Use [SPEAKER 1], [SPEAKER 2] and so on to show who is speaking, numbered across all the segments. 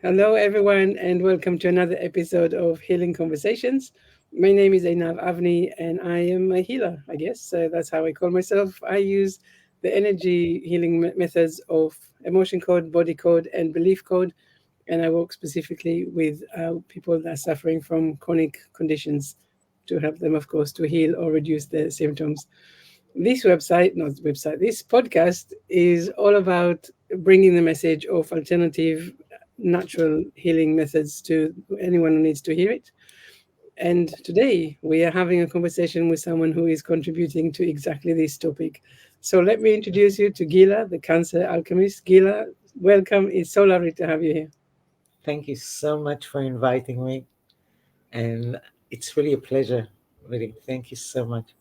[SPEAKER 1] Hello, everyone, and welcome to another episode of Healing Conversations. My name is Einav Avni, and I am a healer, I guess. So that's how I call myself. I use the energy healing methods of emotion code, body code, and belief code. And I work specifically with people that are suffering from chronic conditions to help them, of course, to heal or reduce their symptoms. This podcast is all about bringing the message of alternative natural healing methods to anyone who needs to hear it. And today we are having a conversation with someone who is contributing to exactly this topic. So let me introduce you to Gila, the Cancer Alchemist. Gila, welcome. It's so lovely to have you here.
[SPEAKER 2] Thank you so much for inviting me. And it's really a pleasure. Really. Thank you so much.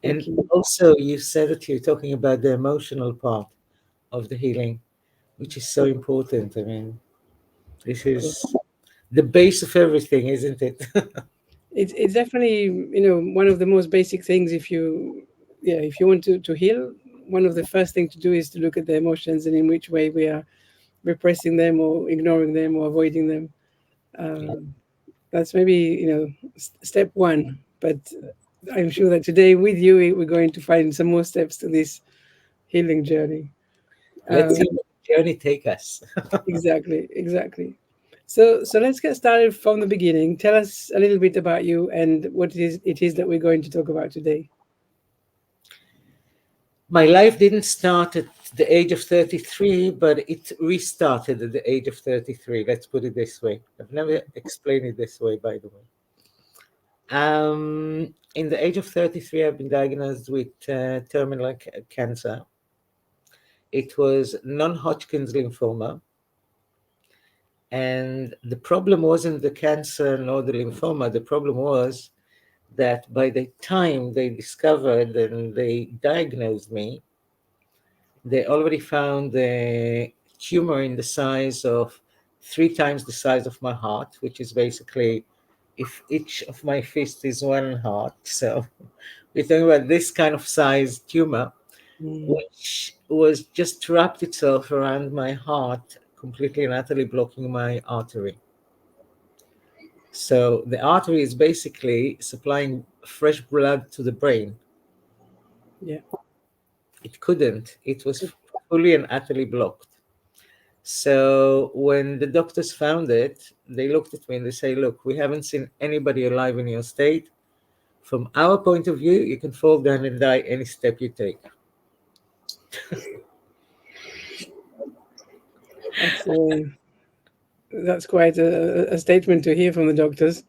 [SPEAKER 1] Thank
[SPEAKER 2] And
[SPEAKER 1] you.
[SPEAKER 2] also, you said that you're talking about the emotional part of the healing, which is so important. I mean, this is the base of everything, isn't it?
[SPEAKER 1] It's definitely one of the most basic things. If you want to heal, one of the first thing to do is to look at the emotions and in which way we are repressing them or ignoring them or avoiding them.
[SPEAKER 2] Yeah.
[SPEAKER 1] That's maybe step one. But I'm sure that today with you we're going to find some more steps to this healing journey.
[SPEAKER 2] Let's
[SPEAKER 1] Um,
[SPEAKER 2] see where the journey take us.
[SPEAKER 1] exactly. So let's get started from the beginning. Tell us a little bit about you and what it is that we're going to talk about today.
[SPEAKER 2] My life didn't start at the age of 33, but it restarted at the age of 33. Let's put it this way. I've never explained it this way, by the way. In the age of 33, I've been diagnosed with terminal cancer. It was non-Hodgkin's lymphoma. And the problem wasn't the cancer nor the lymphoma. The problem was that by the time they discovered and they diagnosed me, they already found a tumor in the size of 3 times the size of my heart, which is basically if each of my fists is one heart. So we're talking about this kind of size tumor,
[SPEAKER 1] Mm,
[SPEAKER 2] which was just wrapped itself around my heart, completely and utterly blocking my artery. So the artery is basically supplying fresh blood to the brain.
[SPEAKER 1] yeah.
[SPEAKER 2] It couldn't, it was fully and utterly blocked. So when the doctors found it, they looked at me and they say, "Look, we haven't seen anybody alive in your state. From our point of view, you can fall down and die any step you take."
[SPEAKER 1] That's that's quite a statement to hear from the doctors.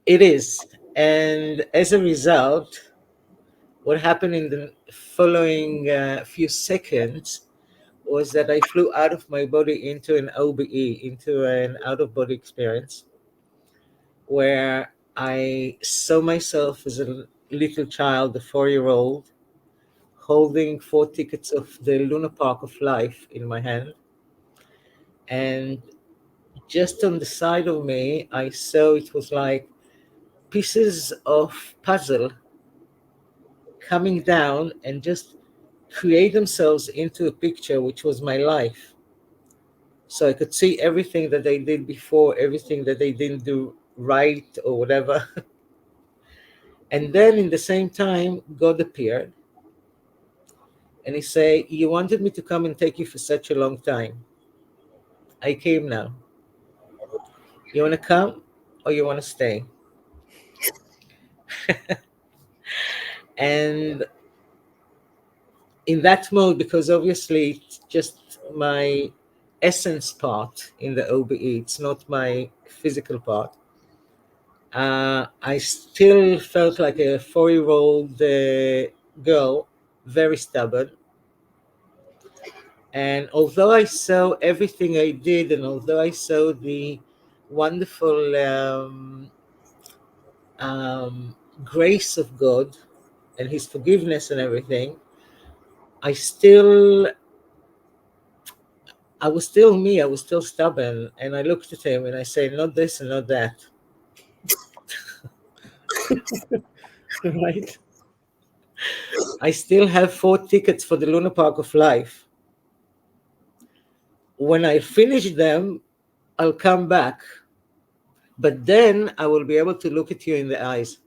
[SPEAKER 2] It is. And as a result, what happened in the following few seconds was that I flew out of my body into an OBE, into an out of body experience, where I saw myself as a little child, a 4-year old, holding 4 tickets of the Luna Park of Life in my hand. And just on the side of me, I saw it was like pieces of puzzle coming down and just create themselves into a picture, which was my life. So I could see everything that they did before, everything that they didn't do right or whatever. And then in the same time, God appeared and he said, "You wanted me to come and take you for such a long time. I came now. You want to come or you want to stay?" And in that mode, because obviously it's just my essence part in the OBE, it's not my physical part. I still felt like a 4-year old girl, very stubborn. And although I saw everything I did, and although I saw the wonderful um, grace of God and His forgiveness and everything, I still, I was still me. I was still stubborn, and I looked at Him and I said, "Not this and not that."
[SPEAKER 1] Right.
[SPEAKER 2] I still have 4 tickets for the Luna Park of Life. When I finish them, I'll come back, but then I will be able to look at you in the eyes.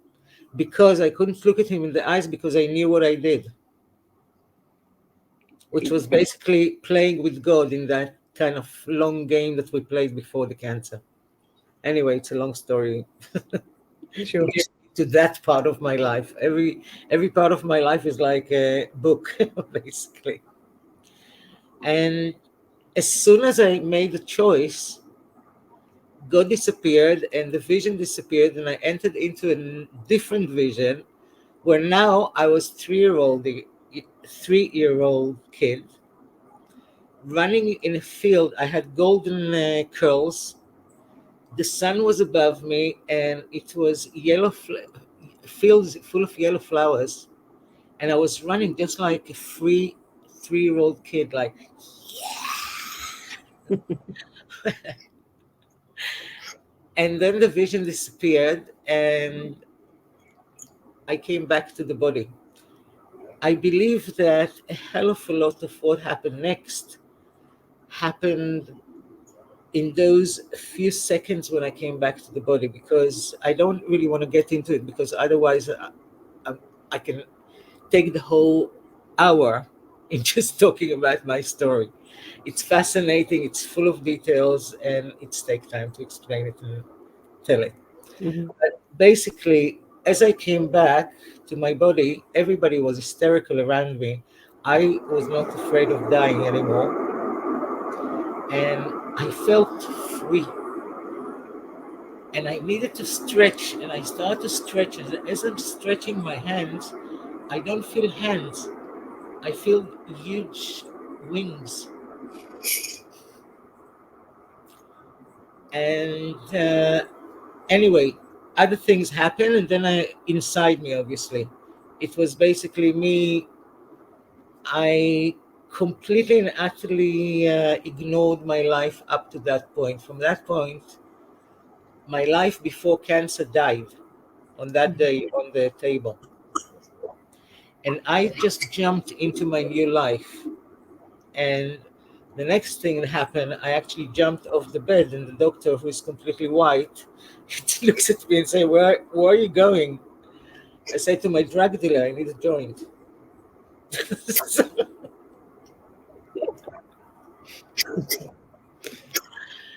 [SPEAKER 2] Because I couldn't look at him in the eyes because I knew what I did, which was basically playing with God in that kind of long game that we played before the cancer. Anyway, it's a long story to
[SPEAKER 1] Sure.
[SPEAKER 2] get to that part of my life. Every part of my life is like a book, basically. And as soon as I made the choice, God disappeared and the vision disappeared, and I entered into a different vision where now I was 3-year-old kid running in a field. I had golden curls. The sun was above me, and it was fields full of yellow flowers. And I was running just like a free 3-year-old kid, like. And then the vision disappeared, and I came back to the body. I believe that a hell of a lot of what happened next happened in those few seconds when I came back to the body, because I don't really want to get into it, because otherwise I can take the whole hour in just talking about my story. It's fascinating, it's full of details, and it's take time to explain it and tell it.
[SPEAKER 1] Hmm.
[SPEAKER 2] But basically, as I came back to my body, everybody was hysterical around me. I was not afraid of dying anymore, and I felt free. And I needed to stretch, and I started to stretch. As I'm stretching my hands, I don't feel hands, I feel huge wings. And anyway, other things happen, and then inside me, obviously, it was basically me. I completely and utterly ignored my life up to that point. From that point, my life before cancer died on that day on the table. And I just jumped into my new life. And the next thing that happened, I actually jumped off the bed, and the doctor, who is completely white, looks at me and says, where are you going? I say to my drug dealer, I need a joint. so,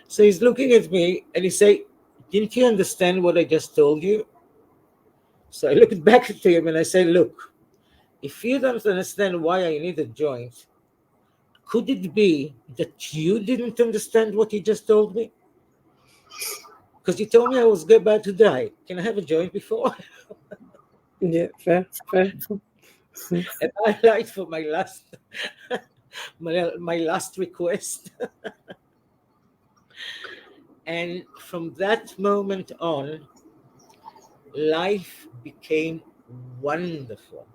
[SPEAKER 2] so he's looking at me and he say, didn't you understand what I just told you? So I looked back at him and I said, look, if you don't understand why I need a joint, could it be that you didn't understand what you just told me? Because you told me I was about to die. Can I have a joint before?
[SPEAKER 1] Yeah, fair, fair.
[SPEAKER 2] And I lied for my last my last request. And from that moment on, life became wonderful.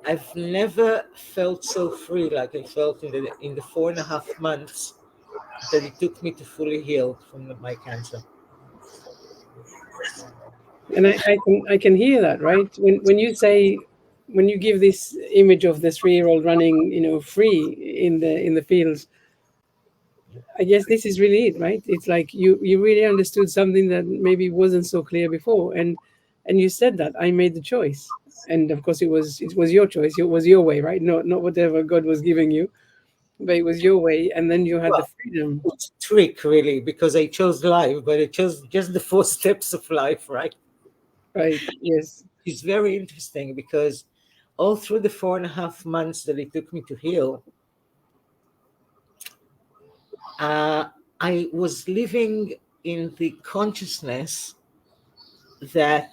[SPEAKER 2] I've never felt so free like I felt in the 4.5 months that it took me to fully heal from my cancer.
[SPEAKER 1] And I can hear that, right? When you say, when you give this image of the 3-year-old running, free in the fields, I guess this is really it, right? It's like you really understood something that maybe wasn't so clear before, and you said that I made the choice, and of course it was your choice, it was your way, right? Not whatever God was giving you, but it was your way, and then you had the
[SPEAKER 2] Well,
[SPEAKER 1] freedom,
[SPEAKER 2] it's a trick, really, because I chose life, but I chose just the 4 steps of life, right?
[SPEAKER 1] right? Yes.
[SPEAKER 2] It's very interesting because all through the 4.5 months that it took me to heal, uh, I was living in the consciousness that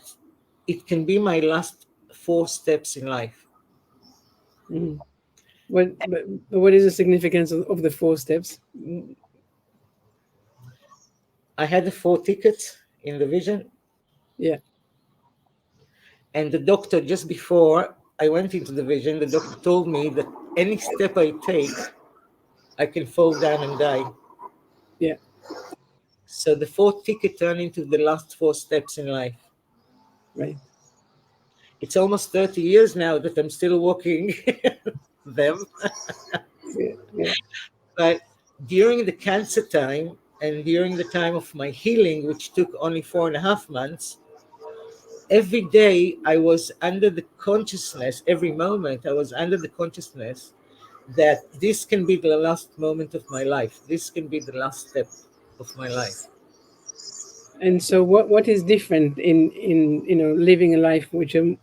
[SPEAKER 2] it can be my last 4 steps in life.
[SPEAKER 1] Mm. But what is the significance of the 4 steps?
[SPEAKER 2] I had the 4 tickets in the vision,
[SPEAKER 1] Yeah.
[SPEAKER 2] and the doctor, just before I went into the vision, the doctor told me that any step I take, I can fall down and die.
[SPEAKER 1] Yeah.
[SPEAKER 2] So the 4 ticket turned into the last 4 steps in life.
[SPEAKER 1] Right.
[SPEAKER 2] It's almost 30 years now that I'm still walking them.
[SPEAKER 1] Yeah. Yeah.
[SPEAKER 2] But during the cancer time and during the time of my healing, which took only 4.5 months, every day I was under the consciousness, every moment I was under the consciousness that this can be the last moment of my life. This can be the last step of my life.
[SPEAKER 1] And so, what is different in living a life which, from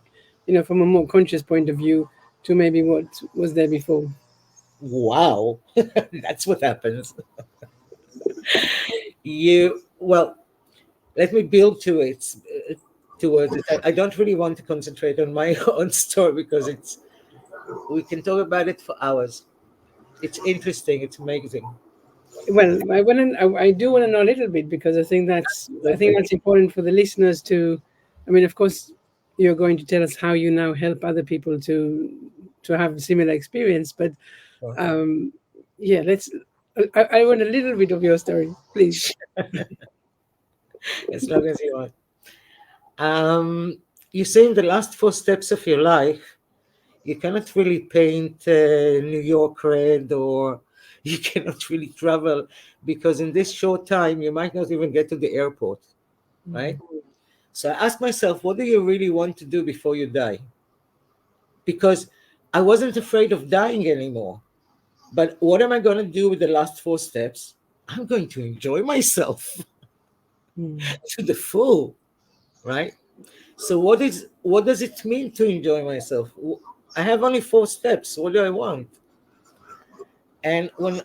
[SPEAKER 1] a more conscious point of view, to maybe what was there before?
[SPEAKER 2] Wow, that's what happens. Well, let me build towards it. I don't really want to concentrate on my own story because we can talk about it for hours. It's interesting. It's amazing.
[SPEAKER 1] Well, I do want to know a little bit because I think
[SPEAKER 2] Absolutely.
[SPEAKER 1] that's important for the listeners to. I mean, of course, you're going to tell us how you now help other people to have a similar experience, but
[SPEAKER 2] Sure.
[SPEAKER 1] um, yeah, let's. I want a little bit of your story, please.
[SPEAKER 2] As long as you want. Um, you say in the last 4 steps of your life, you cannot really paint New York red, or you cannot really travel because in this short time you might not even get to the airport, right? So I asked myself, what do you really want to do before you die? Because I wasn't afraid of dying anymore. But what am I going to do with the last 4 steps? I'm going to enjoy myself
[SPEAKER 1] Mm.
[SPEAKER 2] to the full, right? So what does it mean to enjoy myself? I have only 4 steps. What do I want? And when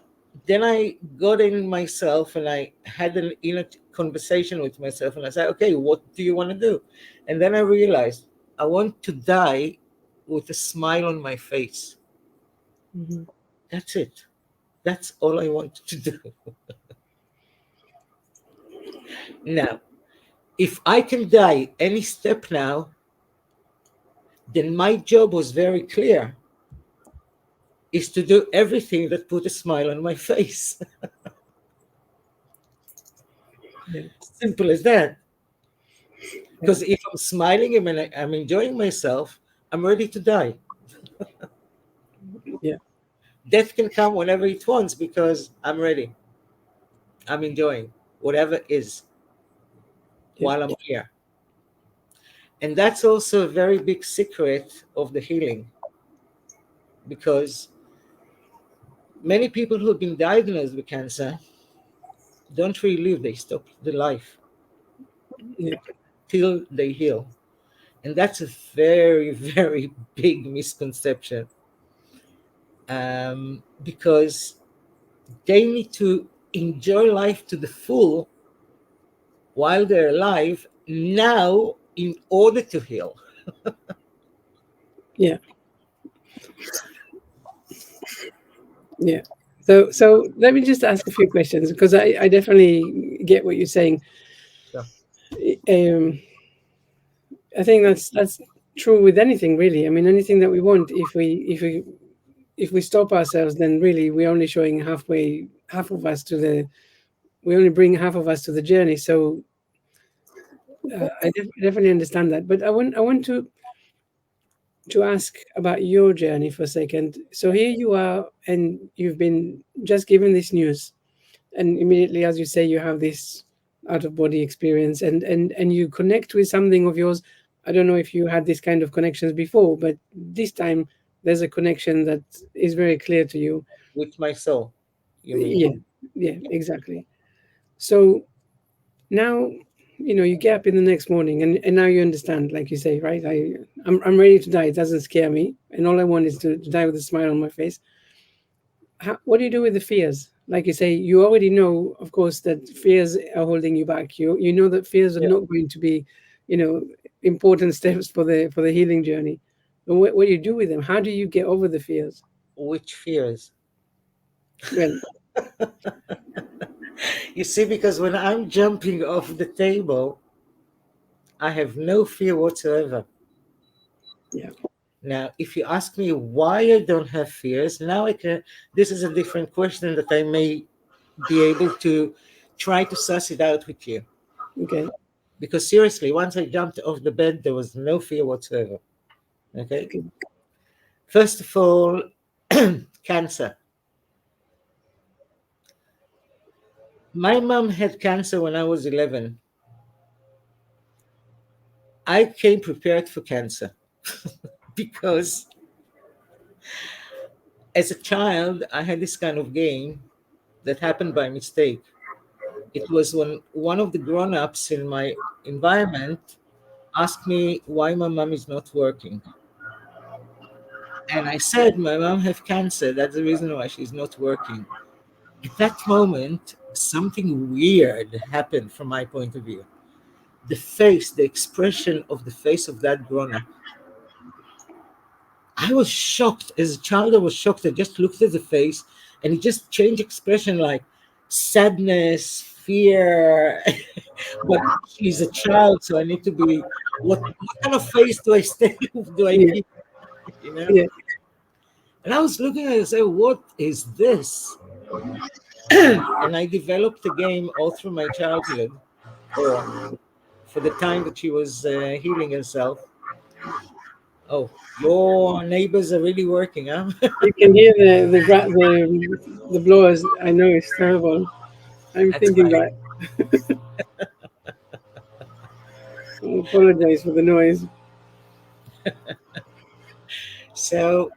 [SPEAKER 2] then I got in myself and I had an inner conversation with myself and I said, okay, what do you want to do? And then I realized I want to die with a smile on my face.
[SPEAKER 1] Mhm.
[SPEAKER 2] That's it. That's all I want to do. Now, if I can die any step now, then my job was very clear, is to do everything that put a smile on my face.
[SPEAKER 1] Yeah,
[SPEAKER 2] Simple as that.
[SPEAKER 1] yeah,
[SPEAKER 2] Because if I'm smiling and I'm enjoying myself, I'm ready to die.
[SPEAKER 1] yeah,
[SPEAKER 2] Death can come whenever it wants because I'm ready. I'm enjoying whatever is
[SPEAKER 1] yeah,
[SPEAKER 2] while I'm here. And that's also a very big secret of the healing because many people who've been diagnosed with cancer don't really live, they stop the life
[SPEAKER 1] yeah,
[SPEAKER 2] till they heal. And that's a very, very big misconception because they need to enjoy life to the full while they're alive now in order to heal.
[SPEAKER 1] yeah, yeah. So let me just ask a few questions because I definitely get what you're saying.
[SPEAKER 2] Sure.
[SPEAKER 1] Um, I think that's true with anything really. I mean, anything that we want, if we stop ourselves, then really we're only showing half of us to the. We only bring half of us to the journey. So definitely understand that. But I want to ask about your journey for a second. So here you are, and you've been just given this news, and immediately, as you say, you have this out of body experience, and you connect with something of yours. I don't know if you had this kind of connections before, but this time there's a connection that is very clear to you.
[SPEAKER 2] With my soul, you mean?
[SPEAKER 1] Yeah, yeah, exactly. So now you get up in the next morning, and now you understand, like you say, right? I'm ready to die. It doesn't scare me, and all I want is to die with a smile on my face. What do you do with the fears? Like you say, you already know, of course, that fears are holding you back. You know that fears are
[SPEAKER 2] Yeah.
[SPEAKER 1] not going to be, you know, important steps for the healing journey. But what do you do with them? How do you get over the fears?
[SPEAKER 2] Which fears?
[SPEAKER 1] Well,
[SPEAKER 2] You see, because when I'm jumping off the table, I have no fear whatsoever.
[SPEAKER 1] yeah,
[SPEAKER 2] Now, if you ask me why I don't have fears, now I can. This is a different question that I may be able to try to suss it out with you.
[SPEAKER 1] okay,
[SPEAKER 2] Because seriously, once I jumped off the bed, there was no fear whatsoever. Okay.
[SPEAKER 1] okay,
[SPEAKER 2] First of all, cancer. My mom had cancer when I was 11. I came prepared for cancer because as a child, I had this kind of game that happened by mistake. It was when one of the grown ups in my environment asked me why my mom is not working. And I said, my mom has cancer. That's the reason why she's not working. At that moment, something weird happened from my point of view. The face, the expression of the face of that grown up, I was shocked. As a child, I was shocked. I just looked at the face and it just changed expression like sadness, fear. But she's a child, so I need to be what kind of face do I stay do I
[SPEAKER 1] Yeah,
[SPEAKER 2] keep? You know?
[SPEAKER 1] yeah,
[SPEAKER 2] And I was looking at it and say, what is this? And I developed a game all through my childhood, or for the time that she was healing herself. Oh, your neighbors are really working, huh?
[SPEAKER 1] you can hear the blowers. I know it's terrible. I'm
[SPEAKER 2] That's
[SPEAKER 1] thinking
[SPEAKER 2] fine.
[SPEAKER 1] that I apologize for the noise.
[SPEAKER 2] So,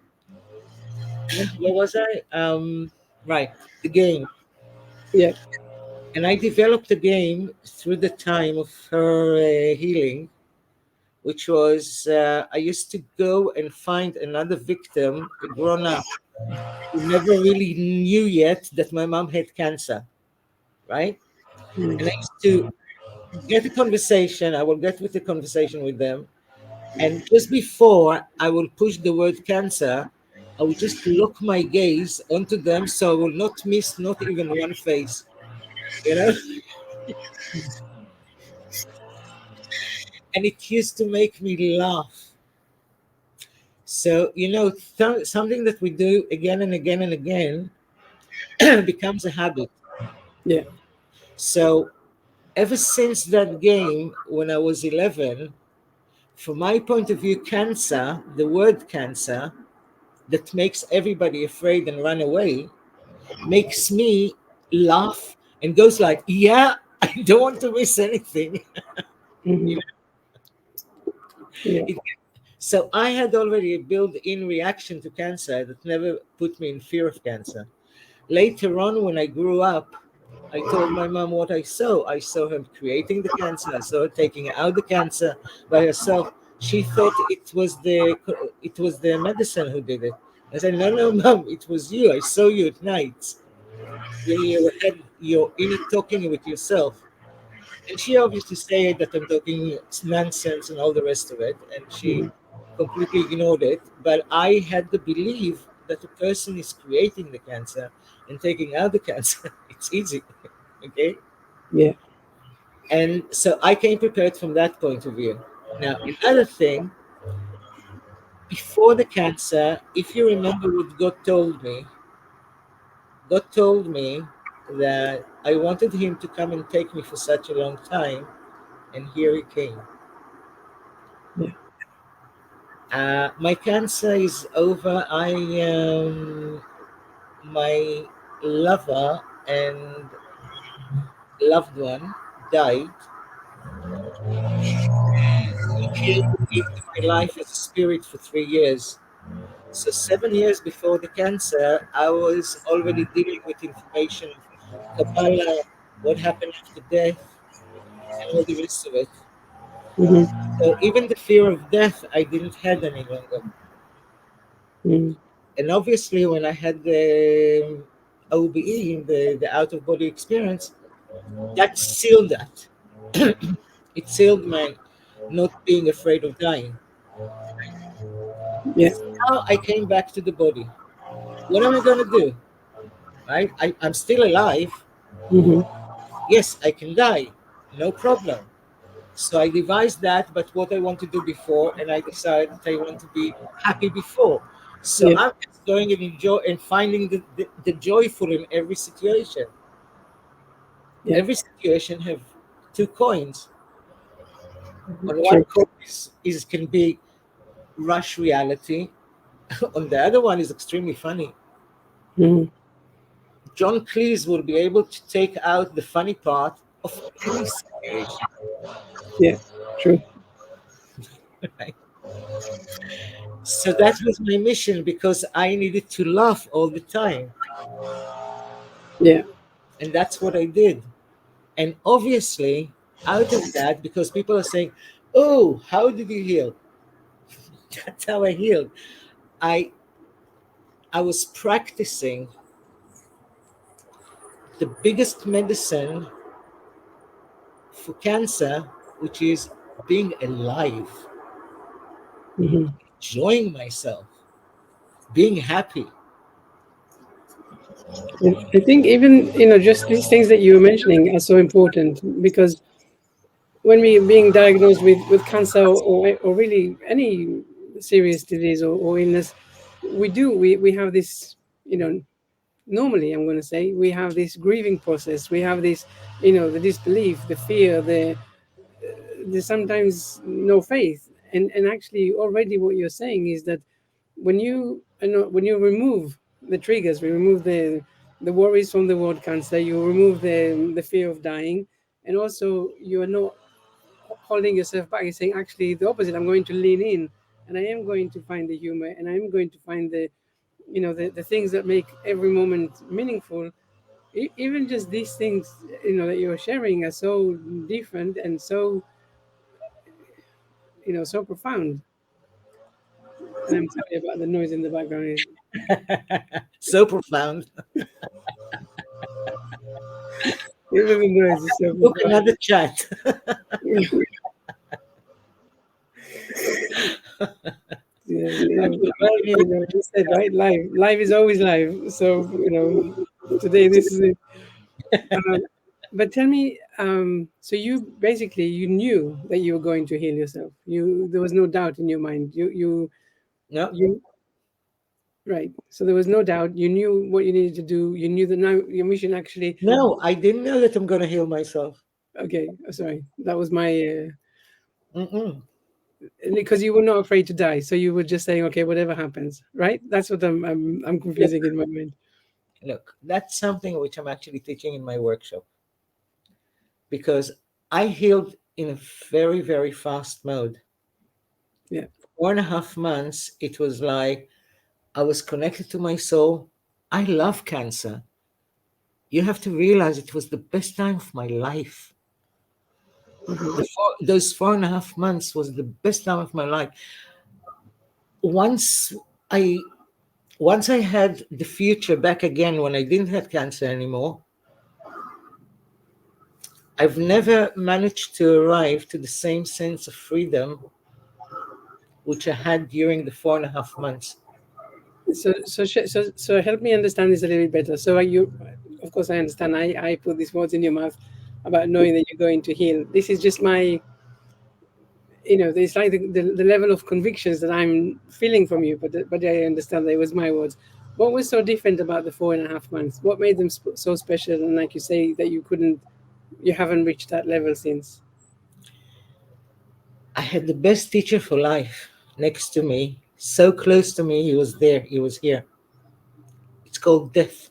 [SPEAKER 2] where was I? Right, the game.
[SPEAKER 1] Yeah.
[SPEAKER 2] And I developed the game through the time of her healing, which was I used to go and find another victim, a grown up, who never really knew yet that my mom had cancer, right? And I
[SPEAKER 1] Mm.
[SPEAKER 2] used to get a conversation, I will get with the conversation with them. And just before I will push the word cancer, I will just lock my gaze onto them so I will not miss not even one face, you know? And it used to make me laugh. So, something that we do again and again and again becomes a habit.
[SPEAKER 1] Yeah.
[SPEAKER 2] So, ever since that game, when I was 11, from my point of view, cancer, the word cancer, that makes everybody afraid and run away, makes me laugh and goes like, yeah, I don't want to miss anything. You
[SPEAKER 1] Hmm.
[SPEAKER 2] know,
[SPEAKER 1] Yeah.
[SPEAKER 2] it, so I had already a built-in reaction to cancer that never put me in fear of cancer. Later on, when I grew up, I told my mom what I saw. I saw her creating the cancer. I saw her taking out the cancer by herself. She thought it was the medicine who did it. I said, no, no, mom, it was you. I saw you at night when you had your inner talking with yourself. And she obviously said that I'm talking nonsense and all the rest of it, and she
[SPEAKER 1] Hmm.
[SPEAKER 2] completely ignored it. But I had the belief that the person is creating the cancer and taking out the cancer. It's easy, okay?
[SPEAKER 1] Yeah.
[SPEAKER 2] And so I came prepared from that point of view. Now, another thing, before the cancer, if you remember what God told me that I wanted Him to come and take me for such a long time, and here He came.
[SPEAKER 1] Yeah.
[SPEAKER 2] My cancer is over. My lover and loved one died. He came into my life as a spirit for 3 years. So 7 years before the cancer, I was already dealing with information of Kabbalah, what happened after death, and all the rest of it.
[SPEAKER 1] Hmm.
[SPEAKER 2] So even the fear of death, I didn't have any longer.
[SPEAKER 1] Mm.
[SPEAKER 2] And obviously, when I had the OBE, the out of body experience, that sealed that. It sealed my not being afraid of dying.
[SPEAKER 1] Yeah.
[SPEAKER 2] So now I came back to the body. What am I going to do? Right? I'm still alive.
[SPEAKER 1] Hmm.
[SPEAKER 2] Yes, I can die. No problem. So I devised that, but what I want to do before, and I decided that I want to be happy before. So
[SPEAKER 1] Yeah.
[SPEAKER 2] I'm just going and enjoy and finding the joyful in every situation.
[SPEAKER 1] Yeah.
[SPEAKER 2] Every situation have two coins. On one
[SPEAKER 1] True.
[SPEAKER 2] coin is can be rush reality. On the other one is extremely funny.
[SPEAKER 1] Hmm.
[SPEAKER 2] John Cleese will be able to take out the funny part of any situation.
[SPEAKER 1] Yeah. True.
[SPEAKER 2] Right? So that was my mission because I needed to laugh all the time.
[SPEAKER 1] Yeah.
[SPEAKER 2] And that's what I did. And obviously, out of that, because people are saying, "Oh, how did you heal?" That's how I healed. I I was practicing the biggest medicine for cancer, which is being alive,
[SPEAKER 1] Hmm.
[SPEAKER 2] enjoying myself, being happy.
[SPEAKER 1] And I think even just these things that you were mentioning are so important because when we are being diagnosed with cancer or really any serious disease or illness, we have this normally I'm going to say we have this grieving process. We have this the disbelief, the fear, the sometimes no faith. And actually already what you're saying is that when you remove the triggers, we remove the worries from the word cancer, you remove the fear of dying, and also you are not holding yourself back. You're saying actually the opposite. I'm going to lean in, and I am going to find the humor, and I am going to find the things that make every moment meaningful. Even just these things that you're sharing are so different and so so profound. And I'm sorry about the noise in the background.
[SPEAKER 2] So profound.
[SPEAKER 1] Even the noise is so
[SPEAKER 2] Book
[SPEAKER 1] profound.
[SPEAKER 2] another chat.
[SPEAKER 1] Yeah,
[SPEAKER 2] Okay, well,
[SPEAKER 1] you said right, live is always live. So today this is it. Um, but tell me, so you basically you knew that you were going to heal yourself. There was no doubt in your mind.
[SPEAKER 2] no,
[SPEAKER 1] You right. So there was no doubt. You knew what you needed to do. You knew that now your mission actually.
[SPEAKER 2] no, I didn't know that I'm going to heal myself.
[SPEAKER 1] Okay, sorry, that was my.
[SPEAKER 2] Mm-mm.
[SPEAKER 1] Because you were not afraid to die, so you were just saying, okay, whatever happens, right? That's what I'm confusing
[SPEAKER 2] Look,
[SPEAKER 1] in my mind.
[SPEAKER 2] look, that's something which I'm actually teaching in my workshop because I healed in a very, very fast mode.
[SPEAKER 1] Yeah.
[SPEAKER 2] 4.5 months, it was like I was connected to my soul. I love cancer. You have to realize it was the best time of my life.
[SPEAKER 1] Hmm.
[SPEAKER 2] Those 4.5 months was the best time of my life. Once I once I had the future back again when I didn't have cancer anymore, I've never managed to arrive to the same sense of freedom which I had during the 4.5 months.
[SPEAKER 1] So help me understand this a little bit better. So of course I understand, I put these words in your mouth about knowing that you're going to heal. This is just my, it's like the level of convictions that I'm feeling from you, but I understand that it was my words. What was so different about the 4.5 months? What made them so special? And like you say, that you haven't reached that level since.
[SPEAKER 2] I had the best teacher for life next to me, so close to me, he was there, he was here. It's called death.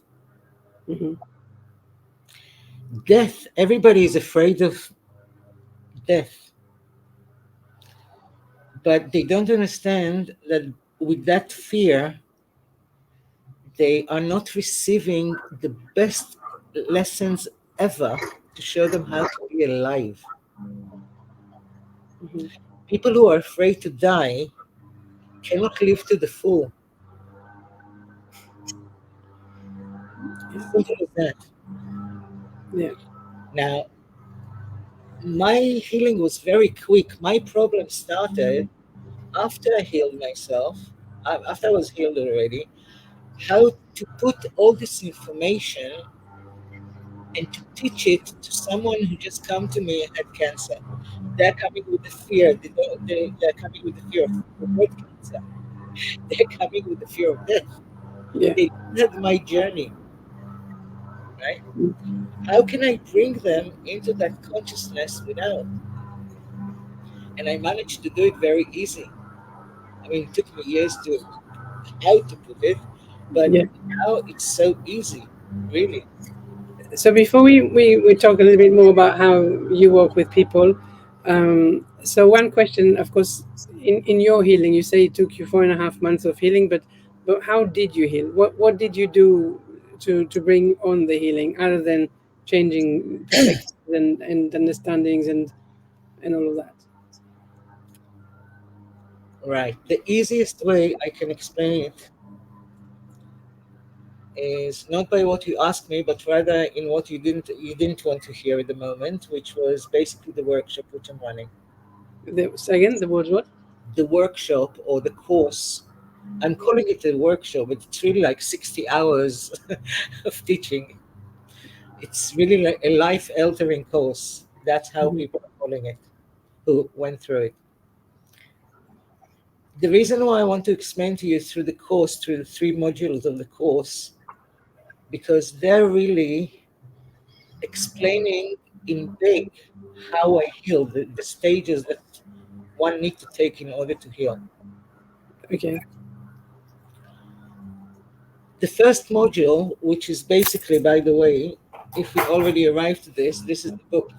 [SPEAKER 1] Hmm.
[SPEAKER 2] Death, everybody is afraid of death, but they don't understand that with that fear, they are not receiving the best lessons ever to show them how to be alive.
[SPEAKER 1] Hmm.
[SPEAKER 2] People who are afraid to die cannot live to the full. Simple as that.
[SPEAKER 1] Yeah.
[SPEAKER 2] Now, my healing was very quick. My problem started after I healed myself, after I was healed already, how to put all this information and to teach it to someone who just come to me and had cancer. They're coming with the fear. They're coming with the fear of the word cancer. They're coming with the fear of death.
[SPEAKER 1] Yeah.
[SPEAKER 2] They had my journey, right? How can I bring them into that consciousness without? And I managed to do it very easy. I mean, it took me years to how to put it, but
[SPEAKER 1] Yeah.
[SPEAKER 2] now it's so easy. really.
[SPEAKER 1] So before we talk a little bit more about how you work with people, so one question, of course, in your healing, you say it took you 4.5 months of healing, but how did you heal? What did you do to bring on the healing, other than changing perspectives and understandings and all of that?
[SPEAKER 2] Right. The easiest way I can explain it is not by what you asked me, but rather in what you didn't want to hear at the moment, which was basically the workshop which I'm running.
[SPEAKER 1] So again, the word what?
[SPEAKER 2] The workshop or the course. I'm calling it a workshop, but it's really like 60 hours of teaching. It's really like a life altering course. That's how
[SPEAKER 1] Hmm.
[SPEAKER 2] people are calling it who went through it. The reason why I want to explain to you through the course, through the three modules of the course, because they're really explaining in big how I heal, the stages that one needs to take in order to heal.
[SPEAKER 1] Okay.
[SPEAKER 2] The first module, which is basically, by the way, if we already arrived to this is the book.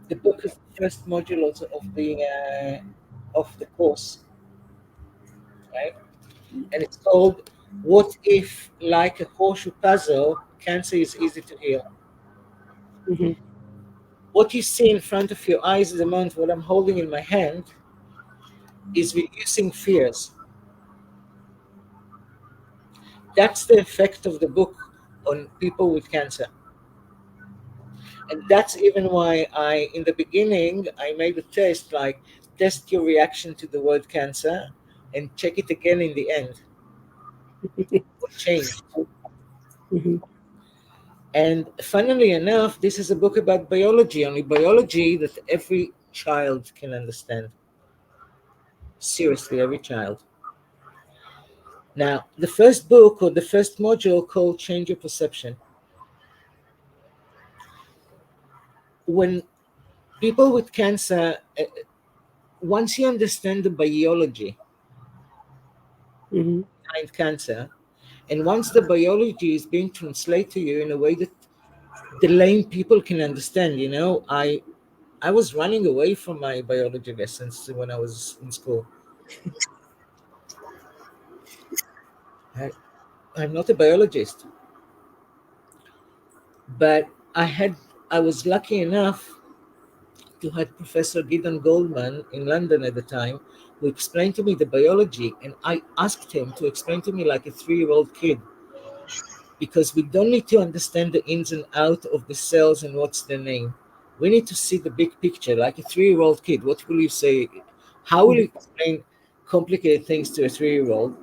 [SPEAKER 2] The book is the first module of the course, right? And it's called "What If, Like a Horseshoe Puzzle, Cancer is Easy to Heal."
[SPEAKER 1] Hmm.
[SPEAKER 2] What you see in front of your eyes at the moment, what I'm holding in my hand, is reducing fears. That's the effect of the book on people with cancer. And that's even why in the beginning, I made a test like, test your reaction to the word cancer and check it again in the end. What changed?
[SPEAKER 1] Hmm.
[SPEAKER 2] And funnily enough, this is a book about biology, only biology that every child can understand. Seriously, every child. Now, the first book or the first module called Change Your Perception. When people with cancer, once you understand the biology
[SPEAKER 1] Hmm.
[SPEAKER 2] behind cancer, and once the biology is being translated to you in a way that the lame people can understand, I was running away from my biology lessons when I was in school. I, I'm not a biologist, but I was lucky enough to have Professor Gideon Goldman in London at the time, who explained to me the biology, and I asked him to explain to me like a 3-year-old kid, because we don't need to understand the ins and out of the cells and what's their name. We need to see the big picture, like a 3-year-old kid. What will you say? How will you explain complicated things to a 3-year-old?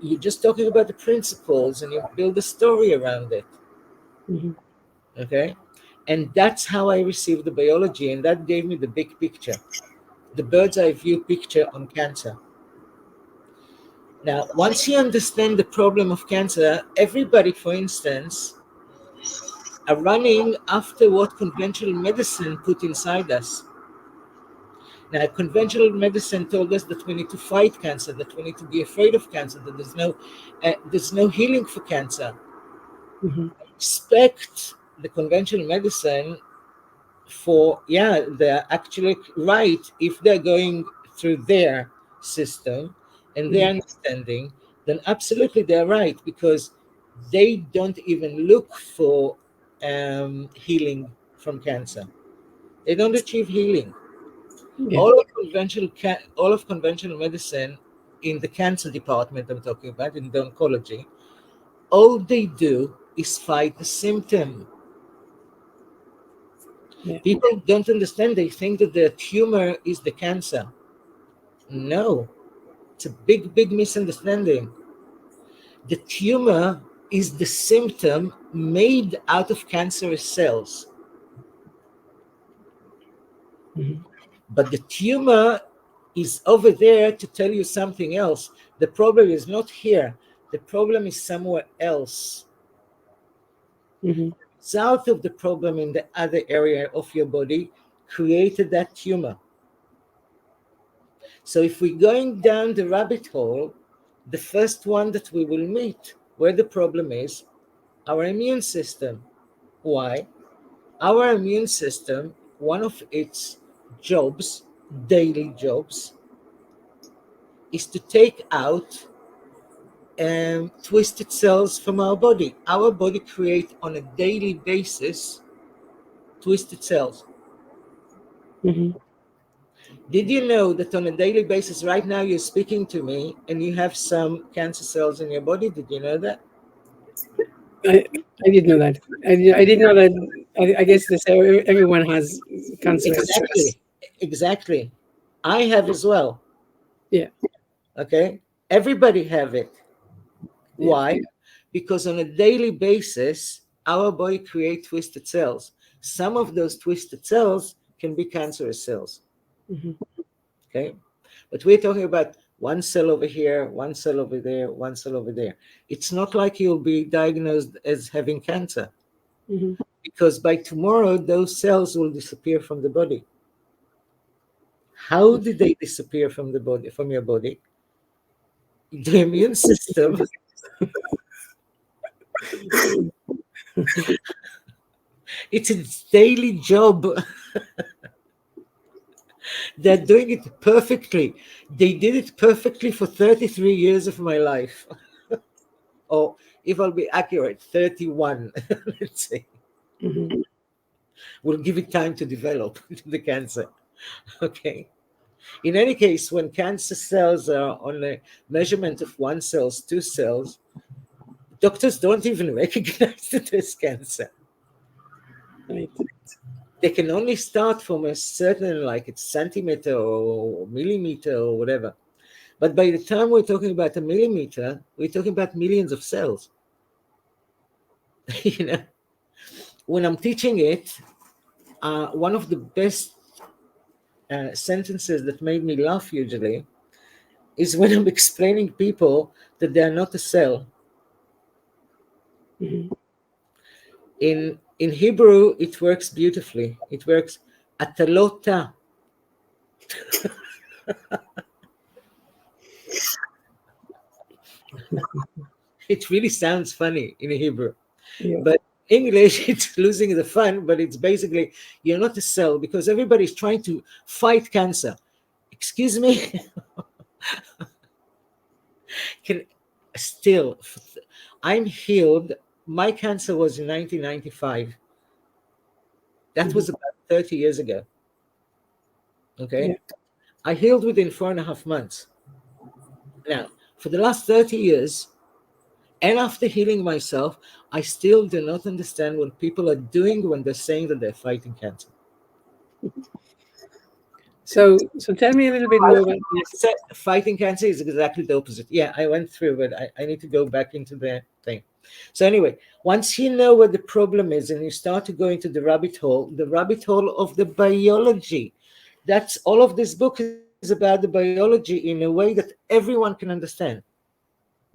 [SPEAKER 2] You're just talking about the principles and you build a story around it.
[SPEAKER 1] Hmm.
[SPEAKER 2] Okay? And that's how I received the biology, and that gave me the big picture, the bird's eye view picture on cancer. Now, once you understand the problem of cancer, everybody, for instance, are running after what conventional medicine put inside us. Now, conventional medicine told us that we need to fight cancer, that we need to be afraid of cancer, that there's no healing for cancer.
[SPEAKER 1] Hmm.
[SPEAKER 2] Expect the conventional medicine for, yeah, they're actually right if they're going through their system and their
[SPEAKER 1] Hmm.
[SPEAKER 2] understanding, then absolutely they're right, because they don't even look for healing from cancer. They don't achieve healing.
[SPEAKER 1] Yeah.
[SPEAKER 2] All of conventional medicine in the cancer department I'm talking about, in the oncology, all they do is fight the symptom.
[SPEAKER 1] Yeah.
[SPEAKER 2] People don't understand. They think that the tumor is the cancer. No, it's a big, big misunderstanding. The tumor is the symptom made out of cancerous cells.
[SPEAKER 1] Hmm.
[SPEAKER 2] But the tumor is over there to tell you something else. The problem is not here, the problem is somewhere else.
[SPEAKER 1] Hmm.
[SPEAKER 2] South of the problem in the other area of your body created that tumor. So if we're going down the rabbit hole, the first one that we will meet where the problem is our immune system. Why? Our immune system, one of its jobs, daily jobs, is to take out twisted cells from our body. Our body creates on a daily basis twisted cells.
[SPEAKER 1] Mm-hmm.
[SPEAKER 2] Did you know that on a daily basis, right now you're speaking to me and you have some cancer cells in your body? Did you know that?
[SPEAKER 1] I, I did know that. I did know that. I guess this, everyone has cancerous cells.
[SPEAKER 2] Exactly. Exactly. I have as well.
[SPEAKER 1] Yeah,
[SPEAKER 2] Okay. Everybody have it.
[SPEAKER 1] yeah.
[SPEAKER 2] Why? Because on a daily basis, our body creates twisted cells. Some of those twisted cells can be cancerous cells.
[SPEAKER 1] Mm-hmm.
[SPEAKER 2] Okay. But we're talking about one cell over here, one cell over there, one cell over there. It's not like you'll be diagnosed as having cancer,
[SPEAKER 1] Mm-hmm.
[SPEAKER 2] because by tomorrow, those cells will disappear from the body. How did they disappear from the body, from your body? The immune system, it's its daily job. They're doing it perfectly. They did it perfectly for 33 years of my life. Or if I'll be accurate, 31, let's say.
[SPEAKER 1] Mm-hmm.
[SPEAKER 2] We'll give it time to develop the cancer. Okay. In any case, when cancer cells are on a measurement of 1 cells, 2 cells, doctors don't even recognize that there's cancer.
[SPEAKER 1] Right.
[SPEAKER 2] They can only start from a certain, like it's centimeter or millimeter or whatever. But by the time we're talking about a millimeter, we're talking about millions of cells. you know, when I'm teaching it, one of the best sentences that made me laugh usually is when I'm explaining people that they are not a cell.
[SPEAKER 1] Mm-hmm.
[SPEAKER 2] In Hebrew, it works beautifully. It works atalota. It really sounds funny in Hebrew,
[SPEAKER 1] Yeah.
[SPEAKER 2] but English it's losing the fun. But it's basically you're not a cell because everybody's trying to fight cancer. Excuse me, can still I'm healed. My cancer was in 1995. That
[SPEAKER 1] Mm-hmm.
[SPEAKER 2] was about 30 years ago.
[SPEAKER 1] Yeah.
[SPEAKER 2] Okay. I healed within 4.5 months. Now, for the last 30 years, and after healing myself, I still do not understand what people are doing when they're saying that they're fighting cancer.
[SPEAKER 1] So tell me a little bit more about this.
[SPEAKER 2] Fighting cancer is exactly the opposite. Yeah, I went through, but I need to go back into the thing. So anyway, once you know what the problem is and you start to go into the rabbit hole of the biology, that's all of this book is about the biology in a way that everyone can understand.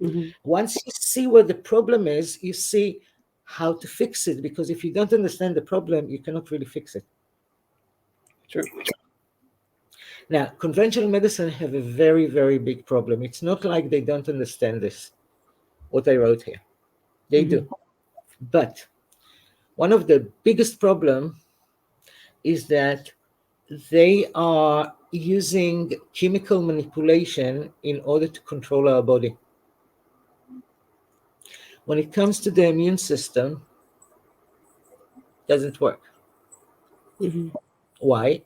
[SPEAKER 1] Mm-hmm.
[SPEAKER 2] Once you see what the problem is, you see how to fix it. Because if you don't understand the problem, you cannot really fix it.
[SPEAKER 1] True.
[SPEAKER 2] Now, conventional medicine have a very, very big problem. It's not like they don't understand this, what I wrote here. They
[SPEAKER 1] Mm-hmm.
[SPEAKER 2] do. But one of the biggest problem is that they are using chemical manipulation in order to control our body. When it comes to the immune system, it doesn't work.
[SPEAKER 1] Mm-hmm.
[SPEAKER 2] Why?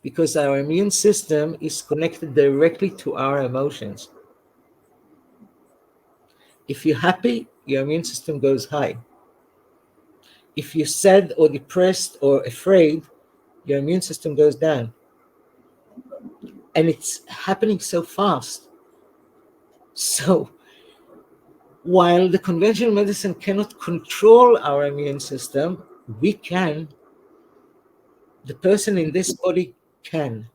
[SPEAKER 2] Because our immune system is connected directly to our emotions. If you're happy, your immune system goes high. If you're sad or depressed or afraid, your immune system goes down. And it's happening so fast. So, while the conventional medicine cannot control our immune system, we can. The person in this body can.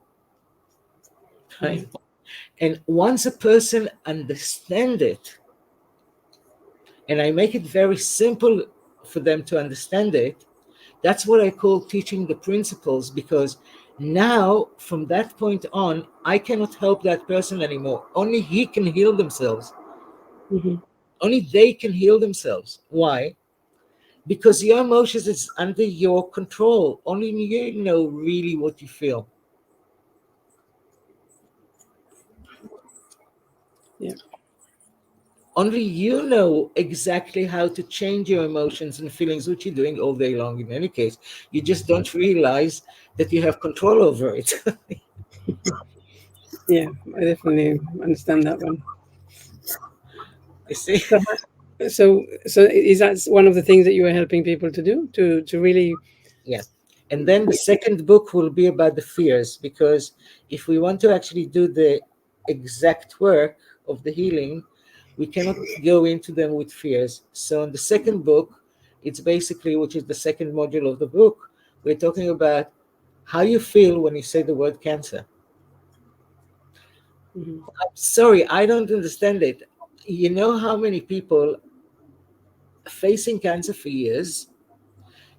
[SPEAKER 2] Right?
[SPEAKER 1] Right.
[SPEAKER 2] And once a person understands it, and I make it very simple for them to understand it, that's what I call teaching the principles, because now from that point on, I cannot help that person anymore. Only he can heal themselves.
[SPEAKER 1] Mm-hmm.
[SPEAKER 2] Only they can heal themselves. Why? Because your emotions is under your control. Only you know really what you feel.
[SPEAKER 1] Yeah.
[SPEAKER 2] Only you know exactly how to change your emotions and feelings, which you're doing all day long in any case. You just don't realize that you have control over it.
[SPEAKER 1] Yeah, I definitely understand that one.
[SPEAKER 2] You see?
[SPEAKER 1] So, so is that one of the things that you are helping people to do to really?
[SPEAKER 2] Yeah. And then the second book will be about the fears, because if we want to actually do the exact work of the healing, we cannot go into them with fears. So in the second book, it's basically, which is the second module of the book, we're talking about how you feel when you say the word cancer.
[SPEAKER 1] Mhm.
[SPEAKER 2] I'm sorry, I don't understand it. You know how many people facing cancer for years,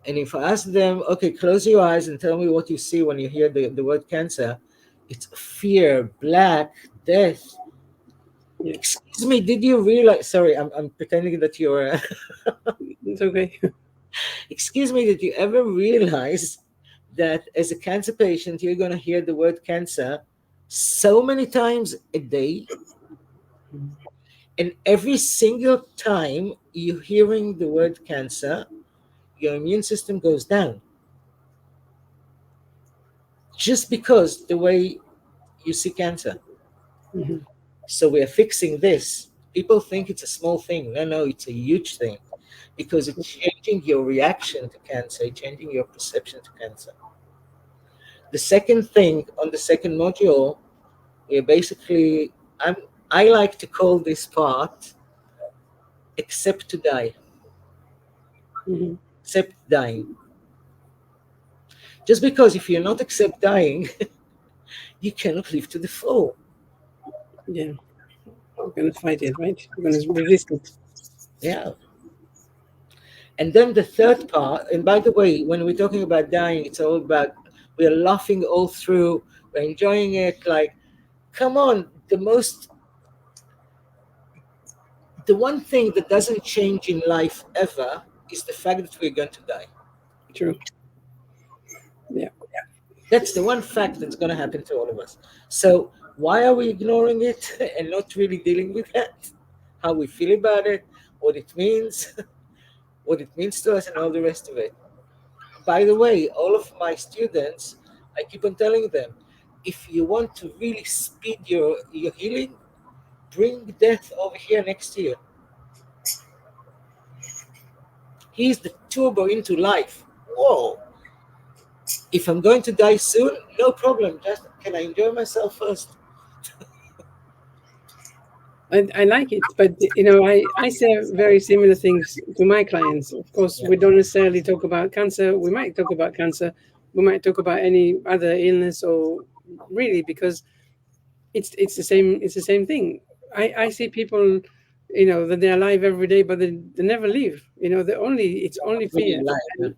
[SPEAKER 2] and if I ask them, okay, close your eyes and tell me what you see when you hear the word cancer, it's fear, black, death.
[SPEAKER 1] Yeah,
[SPEAKER 2] Excuse me, did you realize? Sorry, I'm pretending that you're.
[SPEAKER 1] it's okay.
[SPEAKER 2] Excuse me, did you ever realize that as a cancer patient, you're going to hear the word cancer so many times a day? And every single time you're hearing the word cancer, your immune system goes down. Just because the way you see cancer.
[SPEAKER 1] Mhm.
[SPEAKER 2] So we are fixing this. People think it's a small thing. No, no, it's a huge thing, because it's changing your reaction to cancer, changing your perception to cancer. The second thing on the second module, we're basically, I'm, I like to call this part accept to die,
[SPEAKER 1] Mhm.
[SPEAKER 2] accept dying. Just because if you're not accept dying, you cannot live to the full.
[SPEAKER 1] Yeah, we're gonna fight it, right? We're gonna resist it.
[SPEAKER 2] Yeah. And then the third part, and by the way, when we're talking about dying, it's all about we're laughing all through, we're enjoying it. Like, come on, the one thing that doesn't change in life ever is the fact that we're going to die.
[SPEAKER 1] True. Yeah.
[SPEAKER 2] That's the one fact that's going to happen to all of us. So, why are we ignoring it and not really dealing with that? How we feel about it, what it means, what it means to us, and all the rest of it. By the way, all of my students, I keep on telling them, if you want to really speed your healing, bring death over here next to you. He's the turbo into life. Whoa. If I'm going to die soon, no problem. Just can I enjoy myself first?
[SPEAKER 1] I like it, but I say very similar things to my clients. Of course,
[SPEAKER 2] Yeah.
[SPEAKER 1] we don't necessarily talk about cancer. We might talk about cancer. We might talk about any other illness, or really because it's the same. It's the same thing. I see people, that they're alive every day, but they never leave. It's only
[SPEAKER 2] Really
[SPEAKER 1] fear.
[SPEAKER 2] alive.
[SPEAKER 1] And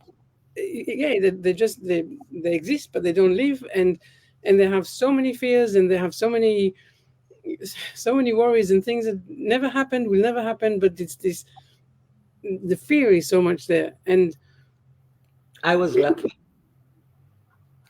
[SPEAKER 1] yeah, they exist, but they don't live, and they have so many fears, and they have so many worries and things that never happened, will never happen, but it's this the fear is so much there. And
[SPEAKER 2] I was lucky.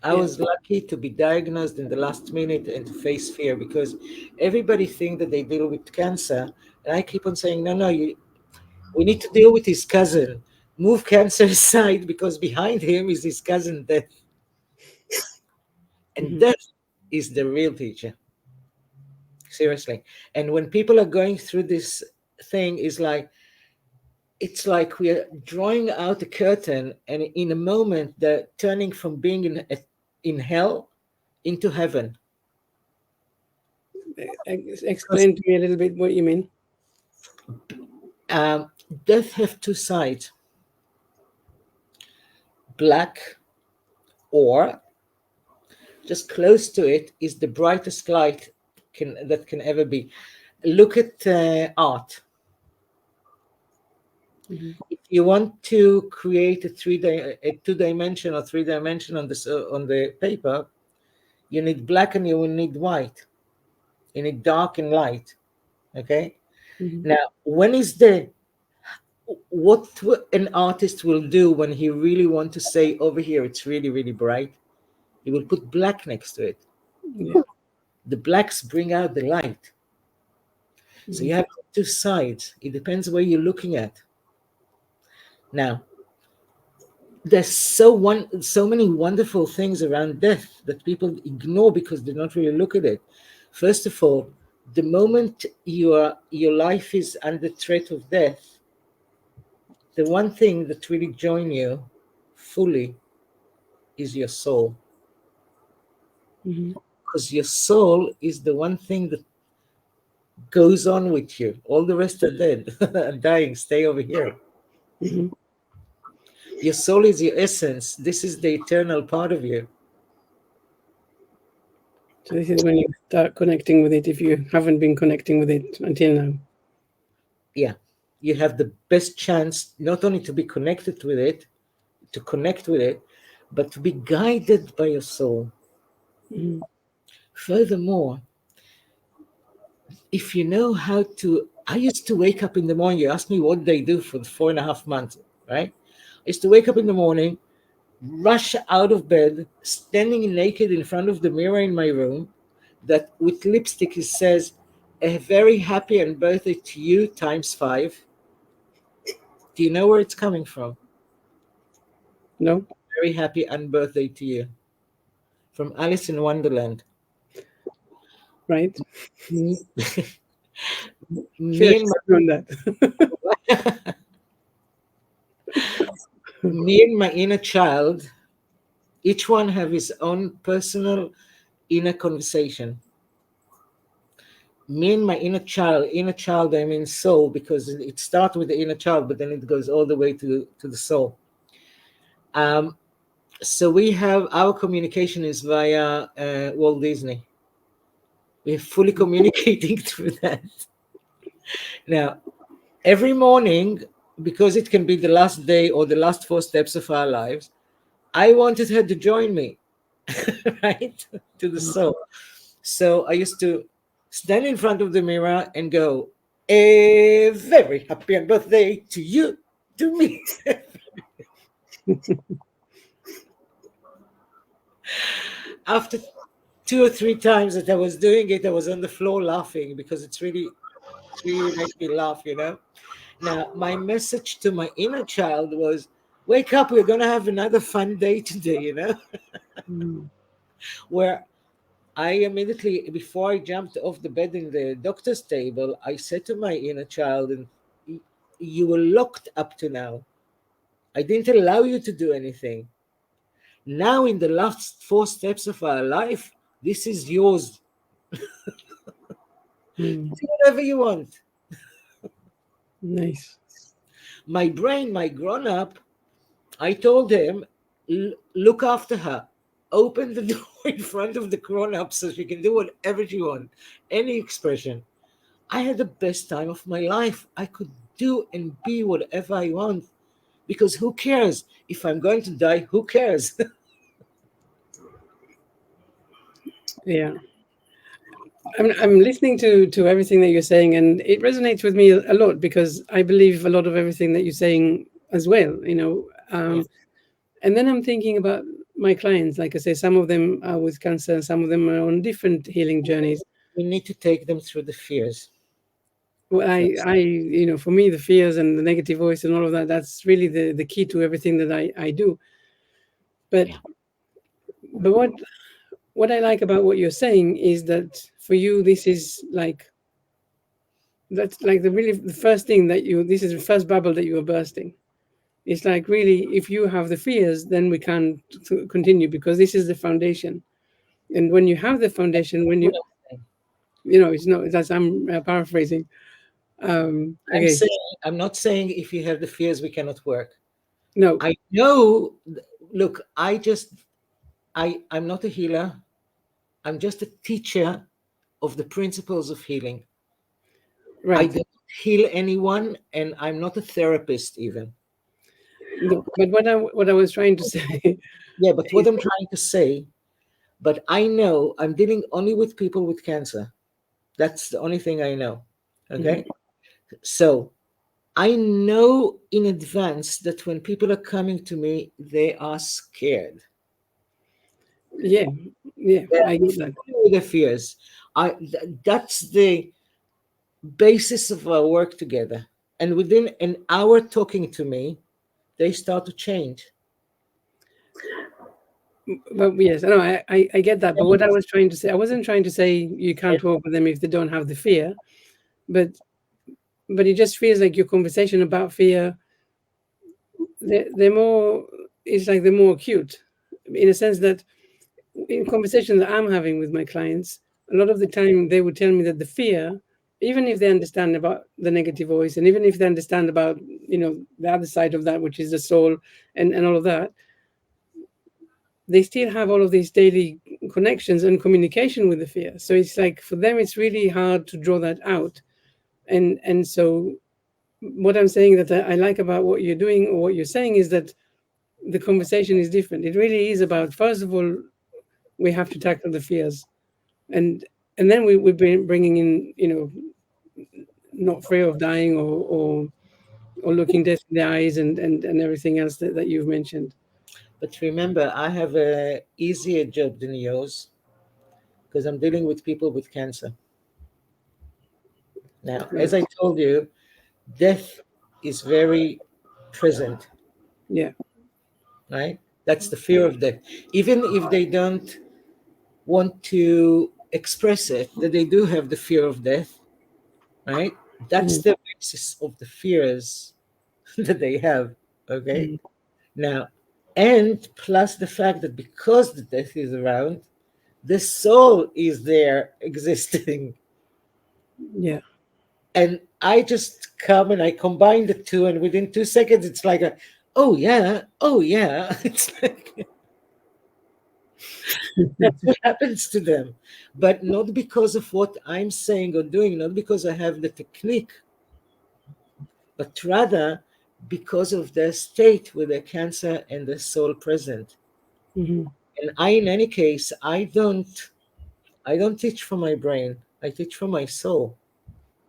[SPEAKER 2] I
[SPEAKER 1] yeah.
[SPEAKER 2] was lucky to be diagnosed in the last minute and to face fear, because everybody think that they deal with cancer, and I keep on saying, no, no, we need to deal with his cousin. Move cancer aside, because behind him is his cousin death, and
[SPEAKER 1] Mhm.
[SPEAKER 2] death is the real teacher. Seriously. And when people are going through this thing, is like it's like we are drawing out a curtain, and in a moment they're turning from being in hell into heaven. Because
[SPEAKER 1] Explain to me a little bit what you mean.
[SPEAKER 2] um, death have two sides: black, or just close to it is the brightest light that can ever be. Look at art.
[SPEAKER 1] Mhm.
[SPEAKER 2] If you want to create a two-dimension or three-dimension on this on the paper, you need black and you will need white. You need dark and light. Okay.
[SPEAKER 1] Hmm.
[SPEAKER 2] Now, when is an artist will do when he really want to say over here it's really really bright, he will put black next to it.
[SPEAKER 1] Yeah.
[SPEAKER 2] The blacks bring out the light. So
[SPEAKER 1] Hmm.
[SPEAKER 2] you have two sides. It depends where you're looking at. Now, there's so many wonderful things around death that people ignore because they don't really look at it. First of all, the moment your life is under threat of death, the one thing that really join you fully is your soul,
[SPEAKER 1] Hmm.
[SPEAKER 2] because your soul is the one thing that goes on with you. All the rest are dead and dying. Stay over here.
[SPEAKER 1] Hmm.
[SPEAKER 2] Your soul is your essence. This is the eternal part of you.
[SPEAKER 1] So this is when you start connecting with it if you haven't been connecting with it until now.
[SPEAKER 2] Yeah, you have the best chance not only to be connected with it, to connect with it, but to be guided by your soul.
[SPEAKER 1] Hmm.
[SPEAKER 2] Furthermore, if you know how to, I used to wake up in the morning. You asked me what did I do for the 4.5 months, right? I used to wake up in the morning, rush out of bed, standing naked in front of the mirror in my room, that with lipstick it says, "A very happy and birthday to you times five." Do you know where it's coming from?
[SPEAKER 1] No?
[SPEAKER 2] Very happy and birthday to you. From Alice in Wonderland.
[SPEAKER 1] Right?
[SPEAKER 2] Mm.
[SPEAKER 1] I feel
[SPEAKER 2] me
[SPEAKER 1] like
[SPEAKER 2] and
[SPEAKER 1] you should have known that.
[SPEAKER 2] my me and my inner child, each one have his own personal inner conversation. Me and my inner child, I mean soul, because it starts with the inner child, but then it goes all the way to the soul. Um, so we have our communication is via Walt Disney. We're fully communicating through that. Now, every morning, because it can be the last day or the last 4 steps of our lives, I wanted her to join me, right? To the soul. So I used to stand in front of the mirror and go, "A very happy birthday to you, to me." After 2 or 3 times that I was doing it, I was on the floor laughing because it really makes me laugh, you know. Now, my message to my inner child was, "Wake up, we're going to have another fun day today," you know,
[SPEAKER 1] Mm.
[SPEAKER 2] where I immediately, before I jumped off the bed in the doctor's table, I said to my inner child, and you were locked up to now. I didn't allow you to do anything. Now, in the last 4 steps of our life, this is yours.
[SPEAKER 1] Mm.
[SPEAKER 2] Do whatever you want.
[SPEAKER 1] Nice.
[SPEAKER 2] My brain, my grown up, I told him, Look after her. Open the door in front of the grown up so she can do whatever she wants, any expression." I had the best time of my life. I could do and be whatever I want because who cares? If I'm going to die, who cares?
[SPEAKER 1] Yeah. I'm listening to everything that you're saying, and it resonates with me a lot because I believe a lot of everything that you're saying as well.
[SPEAKER 2] Yeah.
[SPEAKER 1] And then I'm thinking about my clients. Like I say, some of them are with cancer, and some of them are on different healing journeys.
[SPEAKER 2] We need to take them through the fears.
[SPEAKER 1] Well,
[SPEAKER 2] That's
[SPEAKER 1] for me, the fears and the negative voice and all of that, that's really the key to everything that I do. But
[SPEAKER 2] yeah.
[SPEAKER 1] what I like about what you're saying is that for you, this is like that's like the first thing that this is the first bubble that you are bursting. It's like really, if you have the fears, then we can't continue because this is the foundation. And when you have the foundation, when
[SPEAKER 2] What
[SPEAKER 1] you
[SPEAKER 2] I'm saying.
[SPEAKER 1] it's not that's I'm paraphrasing.
[SPEAKER 2] I'm
[SPEAKER 1] Okay,
[SPEAKER 2] saying, I'm not saying if you have the fears, we cannot work.
[SPEAKER 1] no,
[SPEAKER 2] I know, look, I'm not a healer. I'm just a teacher of the principles of healing. I
[SPEAKER 1] right.
[SPEAKER 2] don't heal anyone, and I'm not a therapist even.
[SPEAKER 1] No, but what I was trying to say
[SPEAKER 2] Yeah, but what
[SPEAKER 1] is,
[SPEAKER 2] I'm trying to say, but I know I'm dealing only with people with cancer. That's the only thing I know.
[SPEAKER 1] Mhm.
[SPEAKER 2] Okay. So I know in advance that when people are coming to me, they are scared.
[SPEAKER 1] Yeah, yeah,
[SPEAKER 2] They're
[SPEAKER 1] I get that.
[SPEAKER 2] filled with their fears. That's the basis of our work together. And within an hour talking to me, they start to change.
[SPEAKER 1] But yes, I know, I get that. But what I was trying to say, I wasn't trying to say you can't work with them if they don't have the fear, but it just feels like your conversation about fear, they're more, it's like they're more acute, in a sense that in conversations that I'm having with my clients, a lot of the time they would tell me that the fear, even if they understand about the negative voice, and even if they understand about, the other side of that, which is the soul, and all of that, they still have all of these daily connections and communication with the fear. So it's like for them, it's really hard to draw that out. And so what I'm saying that I like about what you're doing or what you're saying is that the conversation is different. It really is about, first of all, we have to tackle the fears, and then we're bringing in, not fear of dying, or looking death in the eyes, and everything else that you've mentioned.
[SPEAKER 2] But remember, I have a easier job than yours because I'm dealing with people with cancer. Now,
[SPEAKER 1] Right.
[SPEAKER 2] as I told you, death is very present,
[SPEAKER 1] Yeah.
[SPEAKER 2] right? That's the fear of death. Even if they don't want to express it, that they do have the fear of death, right? That's
[SPEAKER 1] Mhm.
[SPEAKER 2] the basis of the fears that they have, okay?
[SPEAKER 1] Mhm.
[SPEAKER 2] Now, and plus the fact that because the death is around, the soul is there existing.
[SPEAKER 1] Yeah.
[SPEAKER 2] And I just come and I combine the two, and within 2 seconds, it's like a, oh yeah, oh yeah. It's like that's what happens to them. But not because of what I'm saying or doing, not because I have the technique, but rather because of their state with their cancer and the soul present.
[SPEAKER 1] Hmm.
[SPEAKER 2] And I, in any case, I don't teach from my brain. I teach from my soul.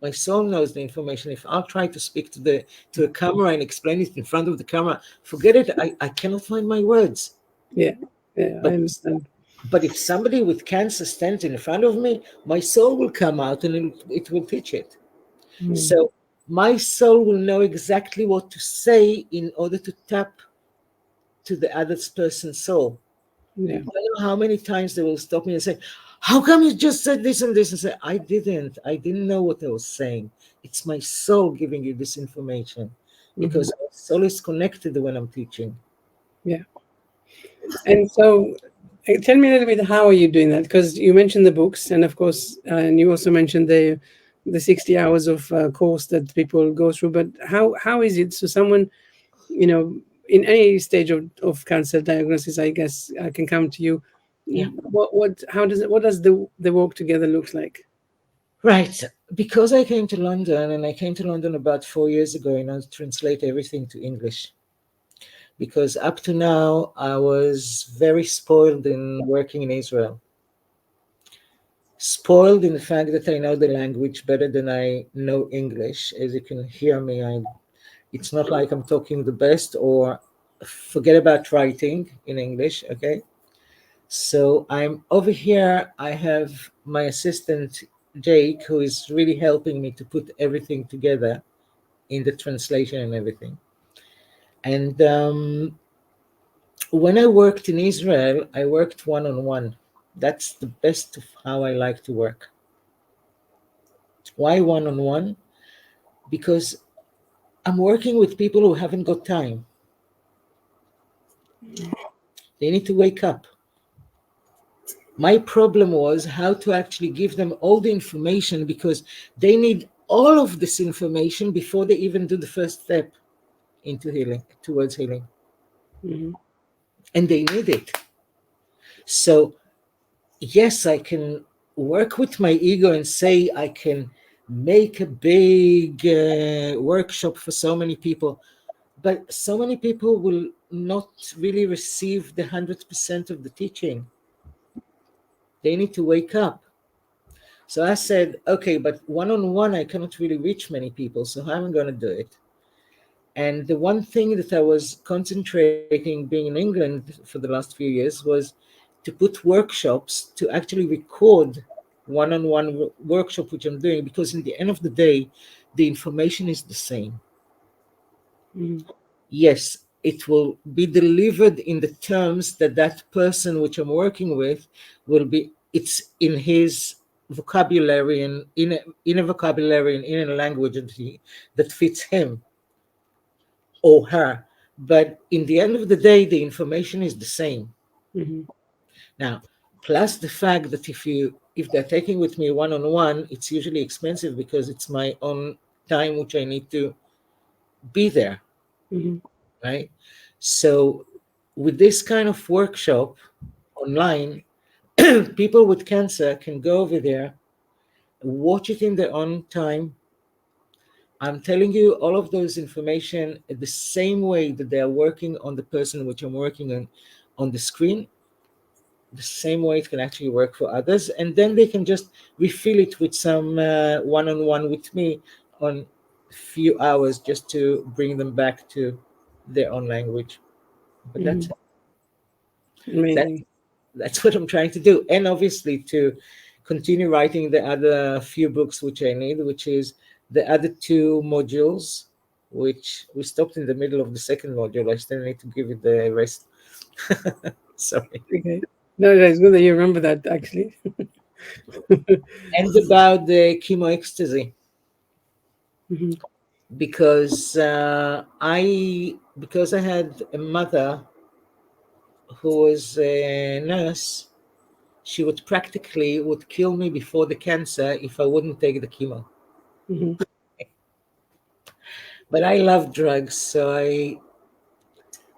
[SPEAKER 2] My soul knows the information. If I'll try to speak to a camera and explain it in front of the camera, forget it. I cannot find my words.
[SPEAKER 1] Yeah. Yeah. I
[SPEAKER 2] But
[SPEAKER 1] understand.
[SPEAKER 2] but if somebody with cancer stands in front of me, my soul will come out and it will teach it.
[SPEAKER 1] Mm.
[SPEAKER 2] So my soul will know exactly what to say in order to tap to the other person's soul.
[SPEAKER 1] Yeah.
[SPEAKER 2] I don't know how many times they will stop me and say, "How come you just said this and this?" And say, "I didn't. I didn't know what I was saying. It's my soul giving you this information
[SPEAKER 1] Hmm.
[SPEAKER 2] because my soul is connected when I'm teaching."
[SPEAKER 1] Yeah. And so, tell me a little bit, how are you doing that? Because you mentioned the books, and of course, and you also mentioned the 60 hours of course that people go through. But how is it? So someone, you know, in any stage of cancer diagnosis, I guess I can come to you.
[SPEAKER 2] Yeah.
[SPEAKER 1] What does the work together looks like?
[SPEAKER 2] Right. Because I came to London, and I came to London about 4 years ago in order to translate everything to English. Because up to now, I was very spoiled in working in Israel. Spoiled in the fact that I know the language better than I know English. As you can hear me, it's not like I'm talking the best, or forget about writing in English, okay? So I'm over here. I have my assistant, Jake, who is really helping me to put everything together in the translation and everything. And when I worked in Israel, I worked one on one. That's the best of how I like to work. Why one on one? Because I'm working with people who haven't got time. They need to wake up. My problem was how to actually give them all the information because they need all of this information before they even do the first step into healing, towards healing.
[SPEAKER 1] Hmm.
[SPEAKER 2] And they need it. So, yes, I can work with my ego and say I can make a big workshop for so many people, but so many people will not really receive the 100% of the teaching. They need to wake up. So I said, okay, but one on one, I cannot really reach many people. So how am I going to do it? And the one thing that I was concentrating, being in England for the last few years, was to put workshops to actually record one on one workshop, which I'm doing, because in the end of the day, the information is the same.
[SPEAKER 1] Mm-hmm.
[SPEAKER 2] Yes, it will be delivered in the terms that that person which I'm working with will be, it's in his vocabulary and in a vocabulary and in a language that fits him or her. But in the end of the day, the information is the same.
[SPEAKER 1] Mm-hmm.
[SPEAKER 2] Now, plus the fact that if they're taking with me one on one, it's usually expensive because it's my own time which I need to be there,
[SPEAKER 1] Mm-hmm.
[SPEAKER 2] right? So with this kind of workshop online, people with cancer can go over there, watch it in their own time. I'm telling you all of those information the same way that they are working on the person which I'm working on the screen, the same way it can actually work for others. And then they can just refill it with some one-on-one with me on a few hours just to bring them back to their own language. But
[SPEAKER 1] Mm-hmm.
[SPEAKER 2] that
[SPEAKER 1] Amazing.
[SPEAKER 2] that's what I'm trying to do. And obviously to continue writing the other few books which I need, which is the other two modules, which we stopped in the middle of the second module. I still need to give it the rest. Sorry.
[SPEAKER 1] Okay. No, it's good that you remember that actually.
[SPEAKER 2] And about the chemo ecstasy,
[SPEAKER 1] Mm-hmm.
[SPEAKER 2] because I had a mother who was a nurse. She would practically would kill me before the cancer if I wouldn't take the chemo.
[SPEAKER 1] Mm-hmm.
[SPEAKER 2] But I love drugs, so I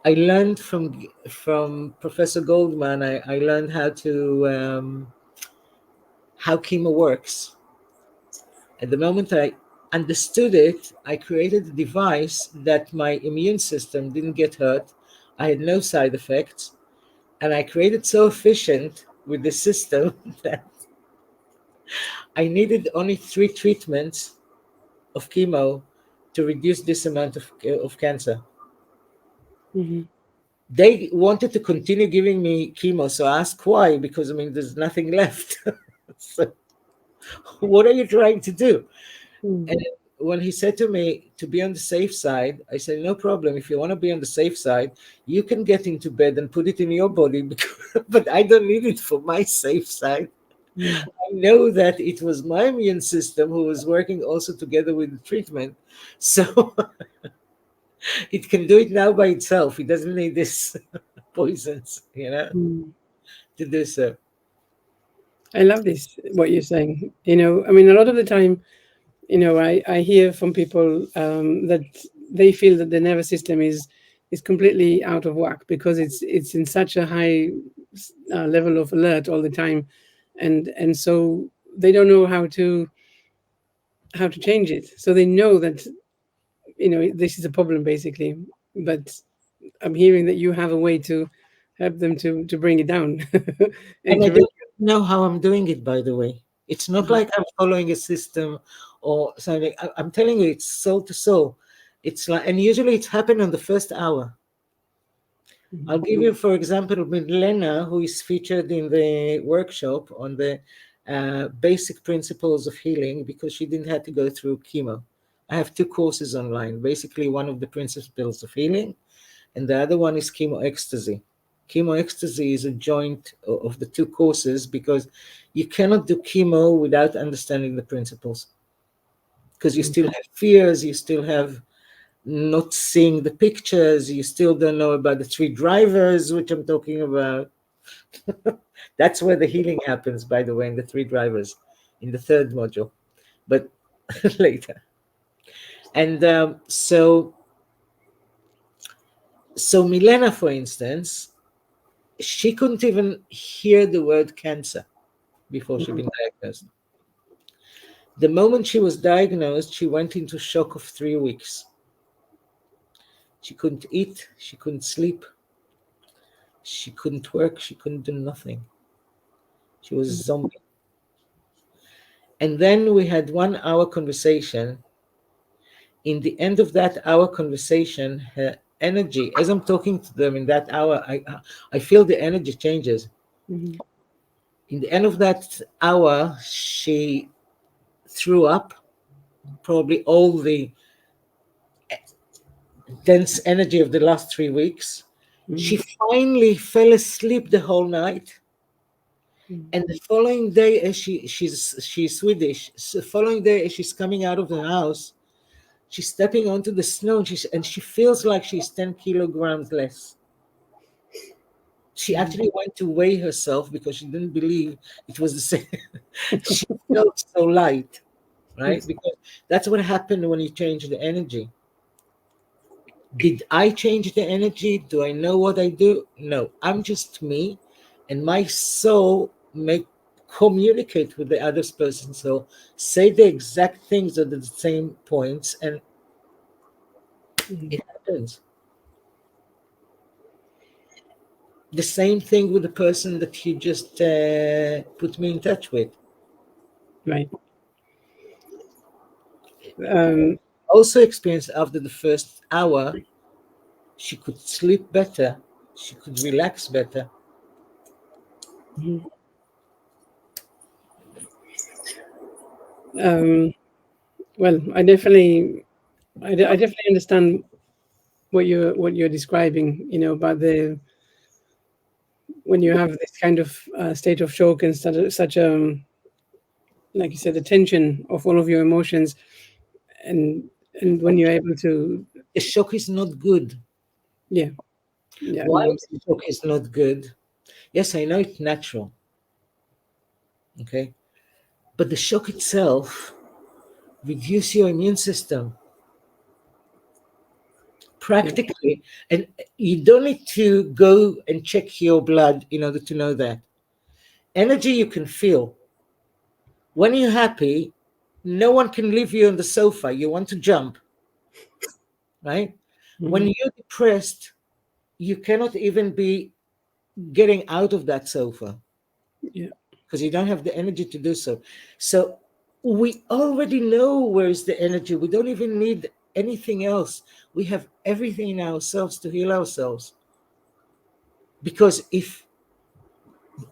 [SPEAKER 2] learned from Professor Goldman. I learned how chemo works. At the moment I understood it, I created a device that my immune system didn't get hurt. I had no side effects, and I created so efficient with the system that I needed only 3 treatments of chemo to reduce this amount of cancer.
[SPEAKER 1] Mm-hmm.
[SPEAKER 2] They wanted to continue giving me chemo, so I asked why, because I mean, there's nothing left. So, what are you trying to do?
[SPEAKER 1] Mm-hmm.
[SPEAKER 2] And when he said to me to be on the safe side, I said, no problem. If you want to be on the safe side, you can get into bed and put it in your body, but I don't need it for my safe side.
[SPEAKER 1] Mm-hmm.
[SPEAKER 2] I know that it was my immune system who was working also together with the treatment. So it can do it now by itself. It doesn't need this poisons,
[SPEAKER 1] Mm-hmm.
[SPEAKER 2] to do so.
[SPEAKER 1] I love this, what you're saying. I mean, a lot of the time, I hear from people that they feel that the nervous system is completely out of whack because it's in such a high level of alert all the time, and so they don't know how to change it. So they know that this is a problem basically, but I'm hearing that you have a way to help them to bring it down and
[SPEAKER 2] And I
[SPEAKER 1] to.
[SPEAKER 2] don't know how I'm doing it, by the way. It's not
[SPEAKER 1] Mhm,
[SPEAKER 2] like I'm following a system or something. I'm telling you, it's soul to soul. It's like, and usually it's happened on the first hour.
[SPEAKER 1] mhm,
[SPEAKER 2] I'll give you, for example, with Lena, who is featured in the workshop on the basic principles of healing, because she didn't have to go through chemo. I have 2 courses online. Basically, one of the principles of healing, and the other one is chemo ecstasy. Chemo ecstasy is a joint of the 2 courses because you cannot do chemo without understanding the principles, because you
[SPEAKER 1] mhm,
[SPEAKER 2] still have fears, you still have not seeing the pictures, you still don't know about the 3 drivers, which I'm talking about. That's where the healing happens, by the way, in the 3 drivers, in the third module, but later. And so Milena, for instance, she couldn't even hear the word cancer before she'd
[SPEAKER 1] mhm,
[SPEAKER 2] been diagnosed. The moment she was diagnosed, she went into shock of 3 weeks. She couldn't eat, she couldn't sleep, she couldn't work, she couldn't do nothing. She was a zombie. And then we had 1 hour conversation. In the end of that hour conversation, her energy, as I'm talking to them in that hour, I feel the energy changes.
[SPEAKER 1] Mm-hmm.
[SPEAKER 2] In the end of that hour, she threw up probably all the dense energy of the last 3 weeks. She
[SPEAKER 1] Mm-hmm.
[SPEAKER 2] finally fell asleep the whole night. And the following day, as she's Swedish, so following day as she's coming out of the house, she's stepping onto the snow, and she feels like she's 10 kilograms less. She
[SPEAKER 1] Mm-hmm.
[SPEAKER 2] actually went to weigh herself because she didn't believe it was the same. She felt so light, right?
[SPEAKER 1] Yes.
[SPEAKER 2] Because that's what happened when you change the energy. Did I change the energy? Do I know what I do? No, I'm just me, and my soul may communicate with the other person. So say the exact things at the same points, and
[SPEAKER 1] Mm-hmm.
[SPEAKER 2] it happens. The same thing with the person that you just put me in touch with.
[SPEAKER 1] Right. Um,
[SPEAKER 2] Also experienced after the first hour, she could sleep better, she could relax better.
[SPEAKER 1] mhm. um, well, I definitely understand what you're describing. You know, about the when you have this kind of state of shock and such like you said, the tension of all of your emotions, and when you're able to,
[SPEAKER 2] The shock is not good.
[SPEAKER 1] yeah, yeah,
[SPEAKER 2] Why
[SPEAKER 1] no,
[SPEAKER 2] the shock is not good? Yes, I know it's natural, okay? But the shock itself reduces your immune system
[SPEAKER 1] yeah,
[SPEAKER 2] practically. And you don't need to go and check your blood in order to know that. Energy you can feel. When you're happy, no one can leave you on the sofa. You want to jump, right? When
[SPEAKER 1] mhm,
[SPEAKER 2] you're depressed, you cannot even be getting out of that sofa
[SPEAKER 1] yeah,
[SPEAKER 2] because you don't have the energy to do so. So we already know where is the energy. We don't even need anything else. We have everything in ourselves to heal ourselves. Because if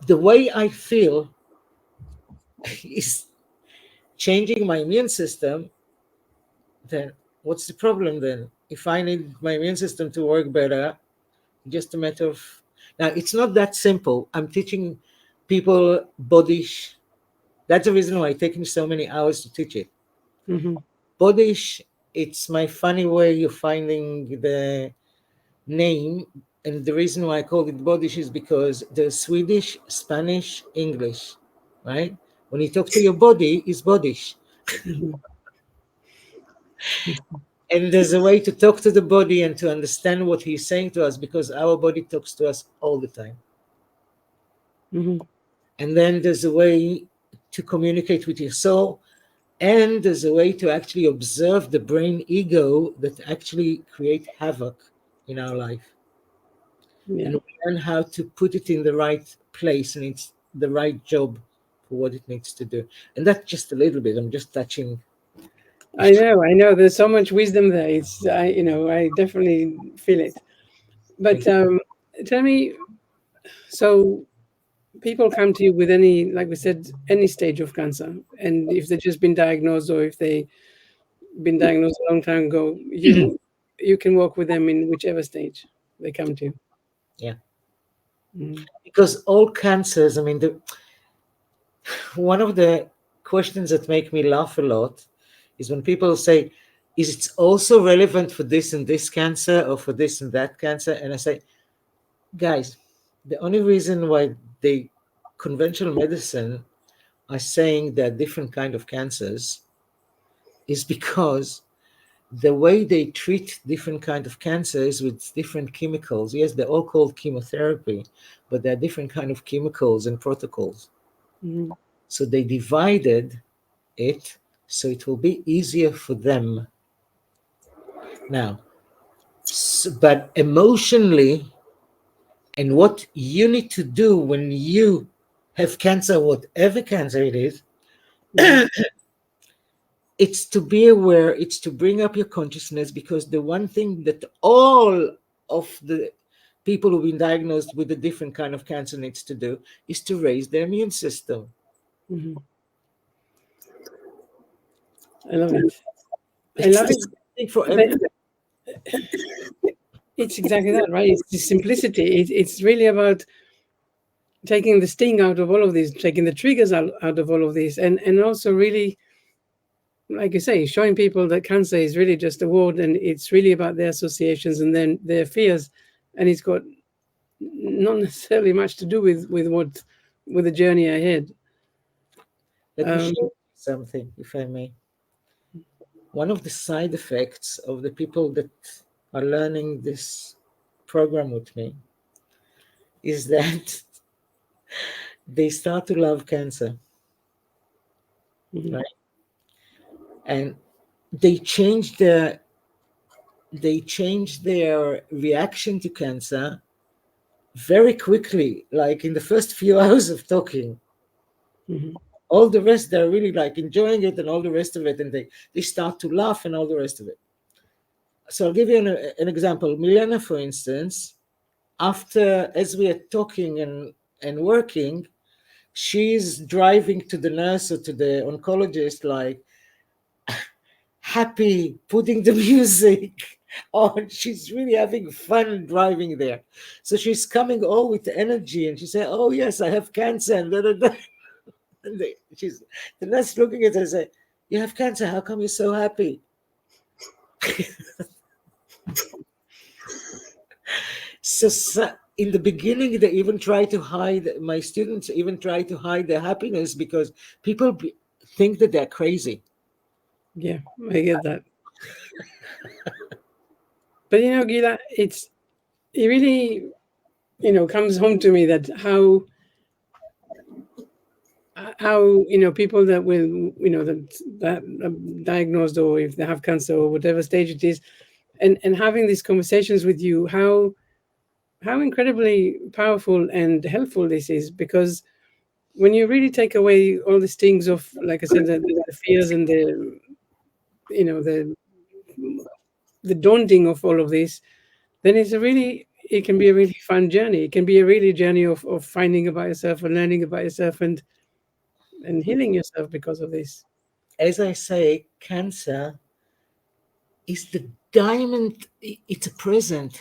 [SPEAKER 2] the way I feel is changing my immune system, then what's the problem then? If I need my immune system to work better, just a matter of now it's not that simple. I'm teaching people body. That's the reason why it takes me so many hours to teach it.
[SPEAKER 1] hmm,
[SPEAKER 2] Bodish, it's my funny way of finding the name. And the reason why I called it Bodish is because there's Swedish, Spanish, English, right? When you talk to your body, it's Bodish.
[SPEAKER 1] hmm,
[SPEAKER 2] And there's a way to talk to the body and to understand what he's saying to us because our body talks to us all the time.
[SPEAKER 1] hmm,
[SPEAKER 2] And then there's a way to communicate with your soul. And there's a way to actually observe the brain ego that actually create havoc in our life.
[SPEAKER 1] yeah.
[SPEAKER 2] And we learn how to put it in the right place and it's the right job for what it needs to do. And that's just a little bit. I'm just touching.
[SPEAKER 1] I know. There's so much wisdom there. I definitely feel it. But
[SPEAKER 2] Thank you.
[SPEAKER 1] tell me, so people come to you with any, like we said, any stage of cancer, and if they've just been diagnosed or if they been diagnosed a long time ago, you can work with them in whichever stage they come to.
[SPEAKER 2] Yeah.
[SPEAKER 1] Mm-hmm.
[SPEAKER 2] Because all cancers, I mean, one of the questions that make me laugh a lot is when people say, is it also relevant for this and this cancer or for this and that cancer? And I say, guys, the only reason why the conventional medicine are saying there are different kind of cancers is because the way they treat different kind of cancers with different chemicals. Yes, they're all called chemotherapy, but there are different kind of chemicals and protocols.
[SPEAKER 1] Mm-hmm.
[SPEAKER 2] So they divided it so it will be easier for them now. But emotionally, and what you need to do when you have cancer, whatever cancer it is,
[SPEAKER 1] Mhm.
[SPEAKER 2] It's to be aware, it's to bring up your consciousness, because the one thing that all of the people who've been diagnosed with a different kind of cancer needs to do is to raise their immune system.
[SPEAKER 1] Mhm. I love it. I
[SPEAKER 2] It's
[SPEAKER 1] love
[SPEAKER 2] the
[SPEAKER 1] it.
[SPEAKER 2] same thing for
[SPEAKER 1] But
[SPEAKER 2] everything.
[SPEAKER 1] it's exactly that, right? It's the simplicity. It's really about taking the sting out of all of this, taking the triggers out of all of this, and also really, like you say, showing people that cancer is really just a word, and it's really about their associations and then their fears, and it's got not necessarily much to do with the journey ahead.
[SPEAKER 2] Let me
[SPEAKER 1] Um,
[SPEAKER 2] share something, if I may. One of the side effects of the people that are learning this program with me is that they start to love cancer,
[SPEAKER 1] mhm,
[SPEAKER 2] right? And they change their reaction to cancer very quickly, like in the first few hours of talking.
[SPEAKER 1] mhm,
[SPEAKER 2] All the rest, they're really like enjoying it and all the rest of it, and they start to laugh and all the rest of it. So I'll give you an example. Milena, for instance, after, as we are talking and working, she's driving to the nurse or to the oncologist like happy, putting the music on. She's really having fun driving there. So she's coming all with energy, and she said, "Oh yes, I have cancer." And, da, da, da. And the nurse looking at her and say, "You have cancer? How come you're so happy?" So in the beginning, they even try to hide. My students even try to hide their happiness because people think that they're crazy.
[SPEAKER 1] yeah, I get that. But Gila, it really comes home to me that how people that will that diagnosed, or if they have cancer or whatever stage it is, and having these conversations with you, how incredibly powerful and helpful this is, because when you really take away all the stings of, like I said, the fears and the you know the daunting of all of this, then it can be a really fun journey. It can be a really journey of finding about yourself and learning about yourself and healing yourself because of this.
[SPEAKER 2] As I say, cancer is the diamond. It's a present.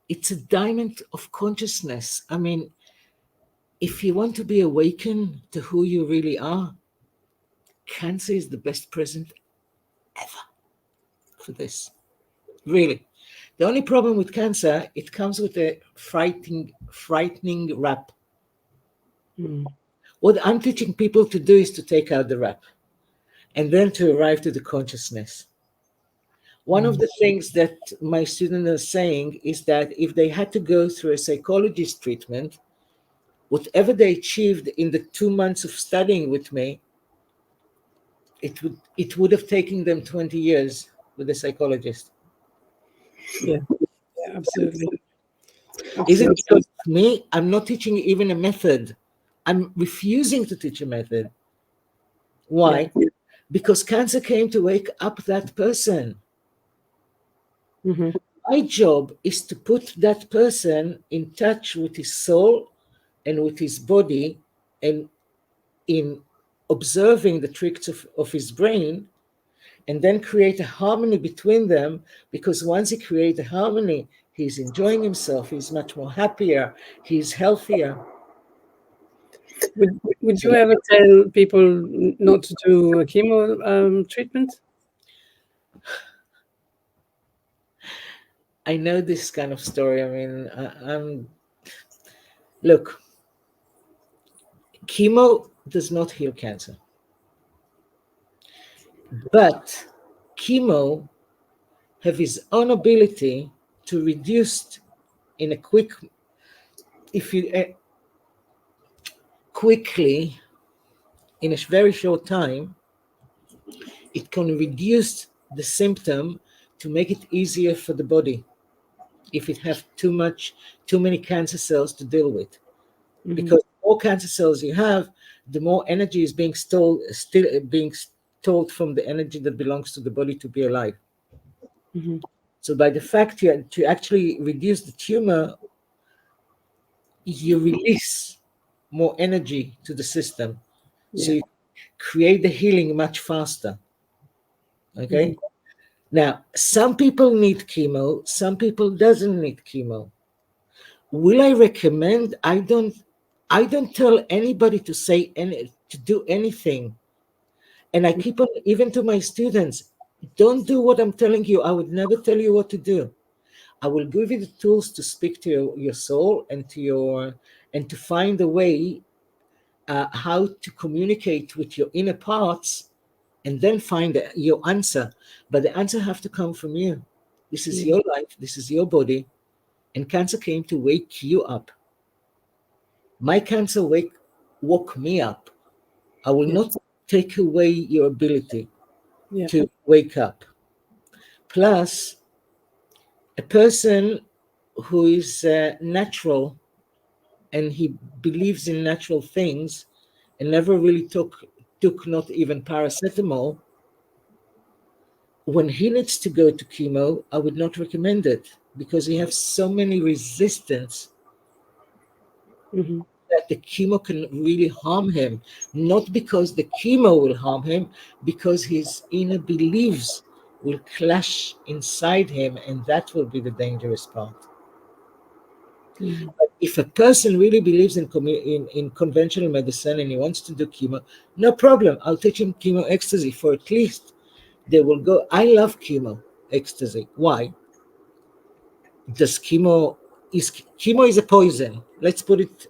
[SPEAKER 2] It's a diamond of consciousness. I mean, if you want to be awakened to who you really are, cancer is the best present ever for this. Really. The only problem with cancer, it comes with a frightening rap.
[SPEAKER 1] Mm,
[SPEAKER 2] What I'm teaching people to do is to take out the rap and then to arrive to the consciousness. One of
[SPEAKER 1] mm,
[SPEAKER 2] the things that my students are saying is that if they had to go through a psychologist treatment, whatever they achieved in the 2 months of studying with me, it would have taken them 20 years with a psychologist.
[SPEAKER 1] yeah, yeah, absolutely,
[SPEAKER 2] Is it
[SPEAKER 1] absolutely.
[SPEAKER 2] because of me? I'm not teaching even a method. I'm refusing to teach a method.
[SPEAKER 1] Yeah.
[SPEAKER 2] Why? Because cancer came to wake up that person.
[SPEAKER 1] Hmm.
[SPEAKER 2] My job is to put that person in touch with his soul and with his body, and in observing the tricks of his brain, and then create a harmony between them. Because once he creates a harmony, he's enjoying himself, he's much more happier, he's healthier.
[SPEAKER 1] Would you ever tell people not to do a chemo treatment?
[SPEAKER 2] I know this kind of story. I mean, I'm look, chemo does not heal cancer, but chemo have its own ability to reduce in a if you quickly, in a very short time, it can reduce the symptom to make it easier for the body if it have too many cancer cells to deal with.
[SPEAKER 1] Hmm.
[SPEAKER 2] Because more cancer cells you have, the more energy is being still being stored from the energy that belongs to the body to be alive.
[SPEAKER 1] Hmm.
[SPEAKER 2] So by the fact to actually reduce the tumor, you release more energy to the system. So
[SPEAKER 1] Yeah.
[SPEAKER 2] you create the healing much faster.
[SPEAKER 1] Hmm.
[SPEAKER 2] Okay. Now, some people need chemo, some people doesn't need chemo. Will I recommend? I don't tell anybody to to do anything. And I keep on, even to my students, don't do what I'm telling you. I would never tell you what to do. I will give you the tools to speak to your soul and to find a way how to communicate with your inner parts, and then find your answer. But the answer have to come from you. This is
[SPEAKER 1] Yeah.
[SPEAKER 2] your life. This is your body. And cancer came to wake you up. My cancer woke me up. I will
[SPEAKER 1] Yeah.
[SPEAKER 2] not take away your ability
[SPEAKER 1] Yeah.
[SPEAKER 2] to wake up. Plus, a person who is natural and he believes in natural things and never really took not even paracetamol, when he needs to go to chemo, I would not recommend it because he has so many resistance
[SPEAKER 1] Hmm.
[SPEAKER 2] that the chemo can really harm him. Not because the chemo will harm him, because his inner beliefs will clash inside him, and that will be the dangerous part.
[SPEAKER 1] Hmm.
[SPEAKER 2] But if a person really believes in conventional medicine and he wants to do chemo, no problem. I'll teach him chemo ecstasy for at least they will go. I love chemo ecstasy. Why? Does chemo is a poison.
[SPEAKER 1] Let's call it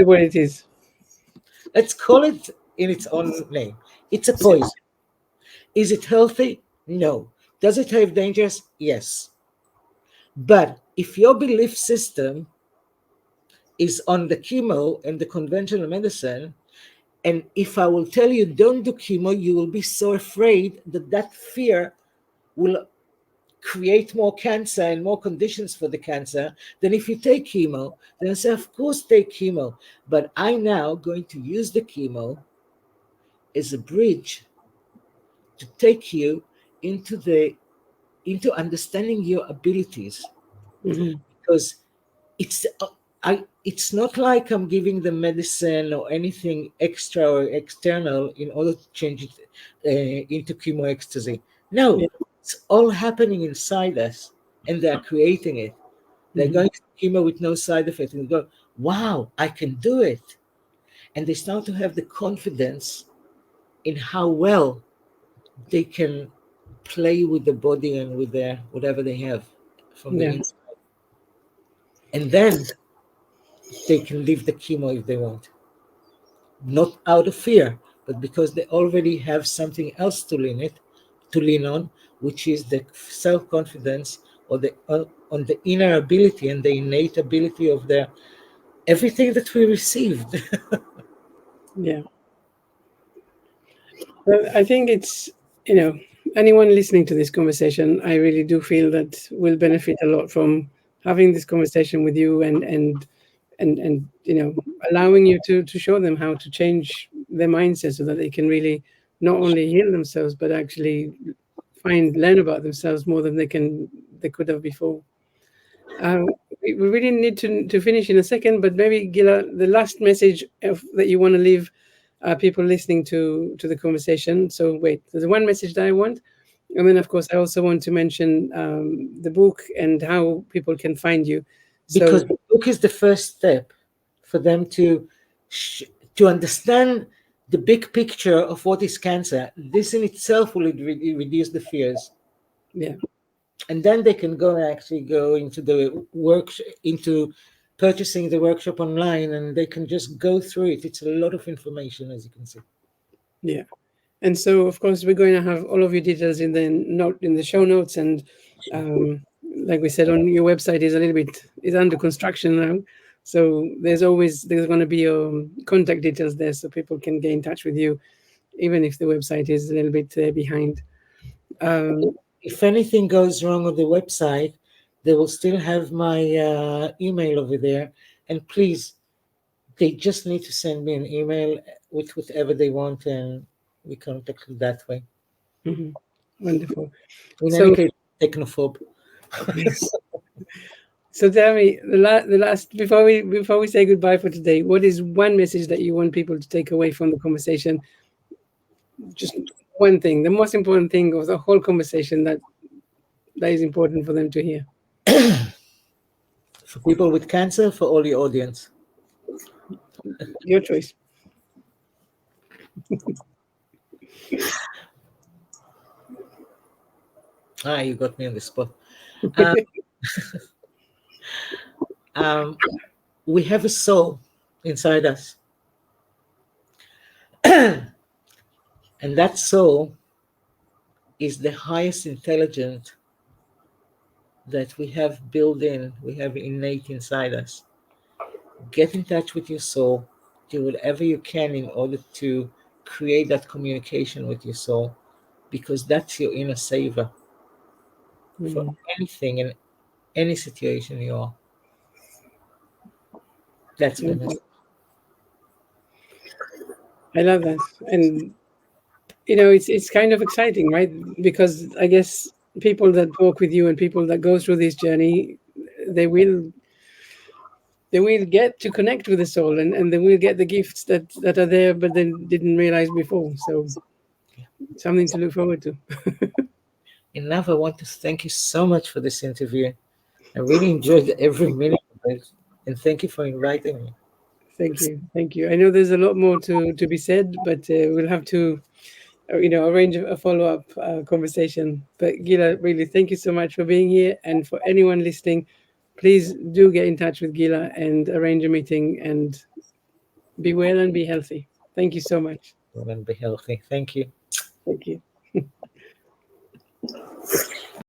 [SPEAKER 1] what it is.
[SPEAKER 2] Let's call it in its own name. It's a poison. Is it healthy? No. Does it have dangers? Yes. But if your belief system is on the chemo and the conventional medicine, and if I will tell you don't do chemo, you will be so afraid that that fear will create more cancer and more conditions for the cancer. Then if you take chemo, then I say, of course, take chemo. But I now going to use the chemo as a bridge to take you into into understanding your abilities,
[SPEAKER 1] Hmm.
[SPEAKER 2] because it's it's not like I'm giving the medicine or anything extra or external in order to change it into chemo ecstasy. No,
[SPEAKER 1] Yeah.
[SPEAKER 2] it's all happening inside us, and they're creating it. They're
[SPEAKER 1] Hmm.
[SPEAKER 2] going to chemo with no side effect, and go, "Wow, I can do it!" And they start to have the confidence in how well they can play with the body and with their whatever they have from the
[SPEAKER 1] Yeah.
[SPEAKER 2] inside, and then they can leave the chemo if they want, not out of fear, but because they already have something else to lean on, which is the self confidence or the on the inner ability and the innate ability of their everything that we received.
[SPEAKER 1] Yeah. Well, I think it's, anyone listening to this conversation, I really do feel that will benefit a lot from having this conversation with you, and allowing you to show them how to change their mindset so that they can really not only heal themselves but actually learn about themselves more than they could have before. Uh, we really need to finish in a second, but maybe Gila, the last message that you want to leave people listening to the conversation. So wait, there's one message that I want, and then of course I also want to mention the book and how people can find you.
[SPEAKER 2] Because
[SPEAKER 1] So
[SPEAKER 2] the book is the first step for them sh- to understand the big picture of what is cancer. This in itself will reduce the fears,
[SPEAKER 1] yeah,
[SPEAKER 2] and then they can go actually go into the work into purchasing the workshop online, and they can just go through it. It's a lot of information, as you can see.
[SPEAKER 1] yeah. And so, of course, we're going to have all of your details in the show notes. And like we said, on your website is a little bit is under construction now, so there's going to be contact details there, so people can get in touch with you, even if the website is a little bit behind. Um,
[SPEAKER 2] If anything goes wrong on the website, they will still have my email over there. And please, They just need to send me an email with whatever they want, and we contact them that way.
[SPEAKER 1] Hmm. Wonderful.
[SPEAKER 2] In any
[SPEAKER 1] So,
[SPEAKER 2] case, technophobe.
[SPEAKER 1] so tell me the last before we say goodbye for today, what is one message that you want people to take away from the conversation? Just one thing, the most important thing of the whole conversation that is important for them to hear.
[SPEAKER 2] For people with cancer, for all your audience.
[SPEAKER 1] Your choice.
[SPEAKER 2] Ah, you got me on the spot. Um, um, we have a soul inside us, and that soul is the highest intelligence that we have built in, we have innate inside us. Get in touch with your soul, do whatever you can in order to create that communication with your soul, because that's your inner saver for
[SPEAKER 1] Mm,
[SPEAKER 2] anything in any situation you are. That's my
[SPEAKER 1] okay.
[SPEAKER 2] message.
[SPEAKER 1] I love that. And it's kind of exciting, right? Because I guess people that talk with you and people that go through this journey, they will they will get to connect with the soul, and they will get the gifts that are there but they didn't realize before. So something to look forward to.
[SPEAKER 2] Enough, I want to thank you so much for this interview. I really enjoyed every minute of it, and thank you for inviting me.
[SPEAKER 1] Thank you, thank you. I know there's a lot more to be said, but we'll have to arrange a follow-up conversation. But Gila, really thank you so much for being here, and for anyone listening, please do get in touch with Gila and arrange a meeting, and be well and be healthy. Thank you so much.
[SPEAKER 2] And be healthy. Thank you.
[SPEAKER 1] Thank you.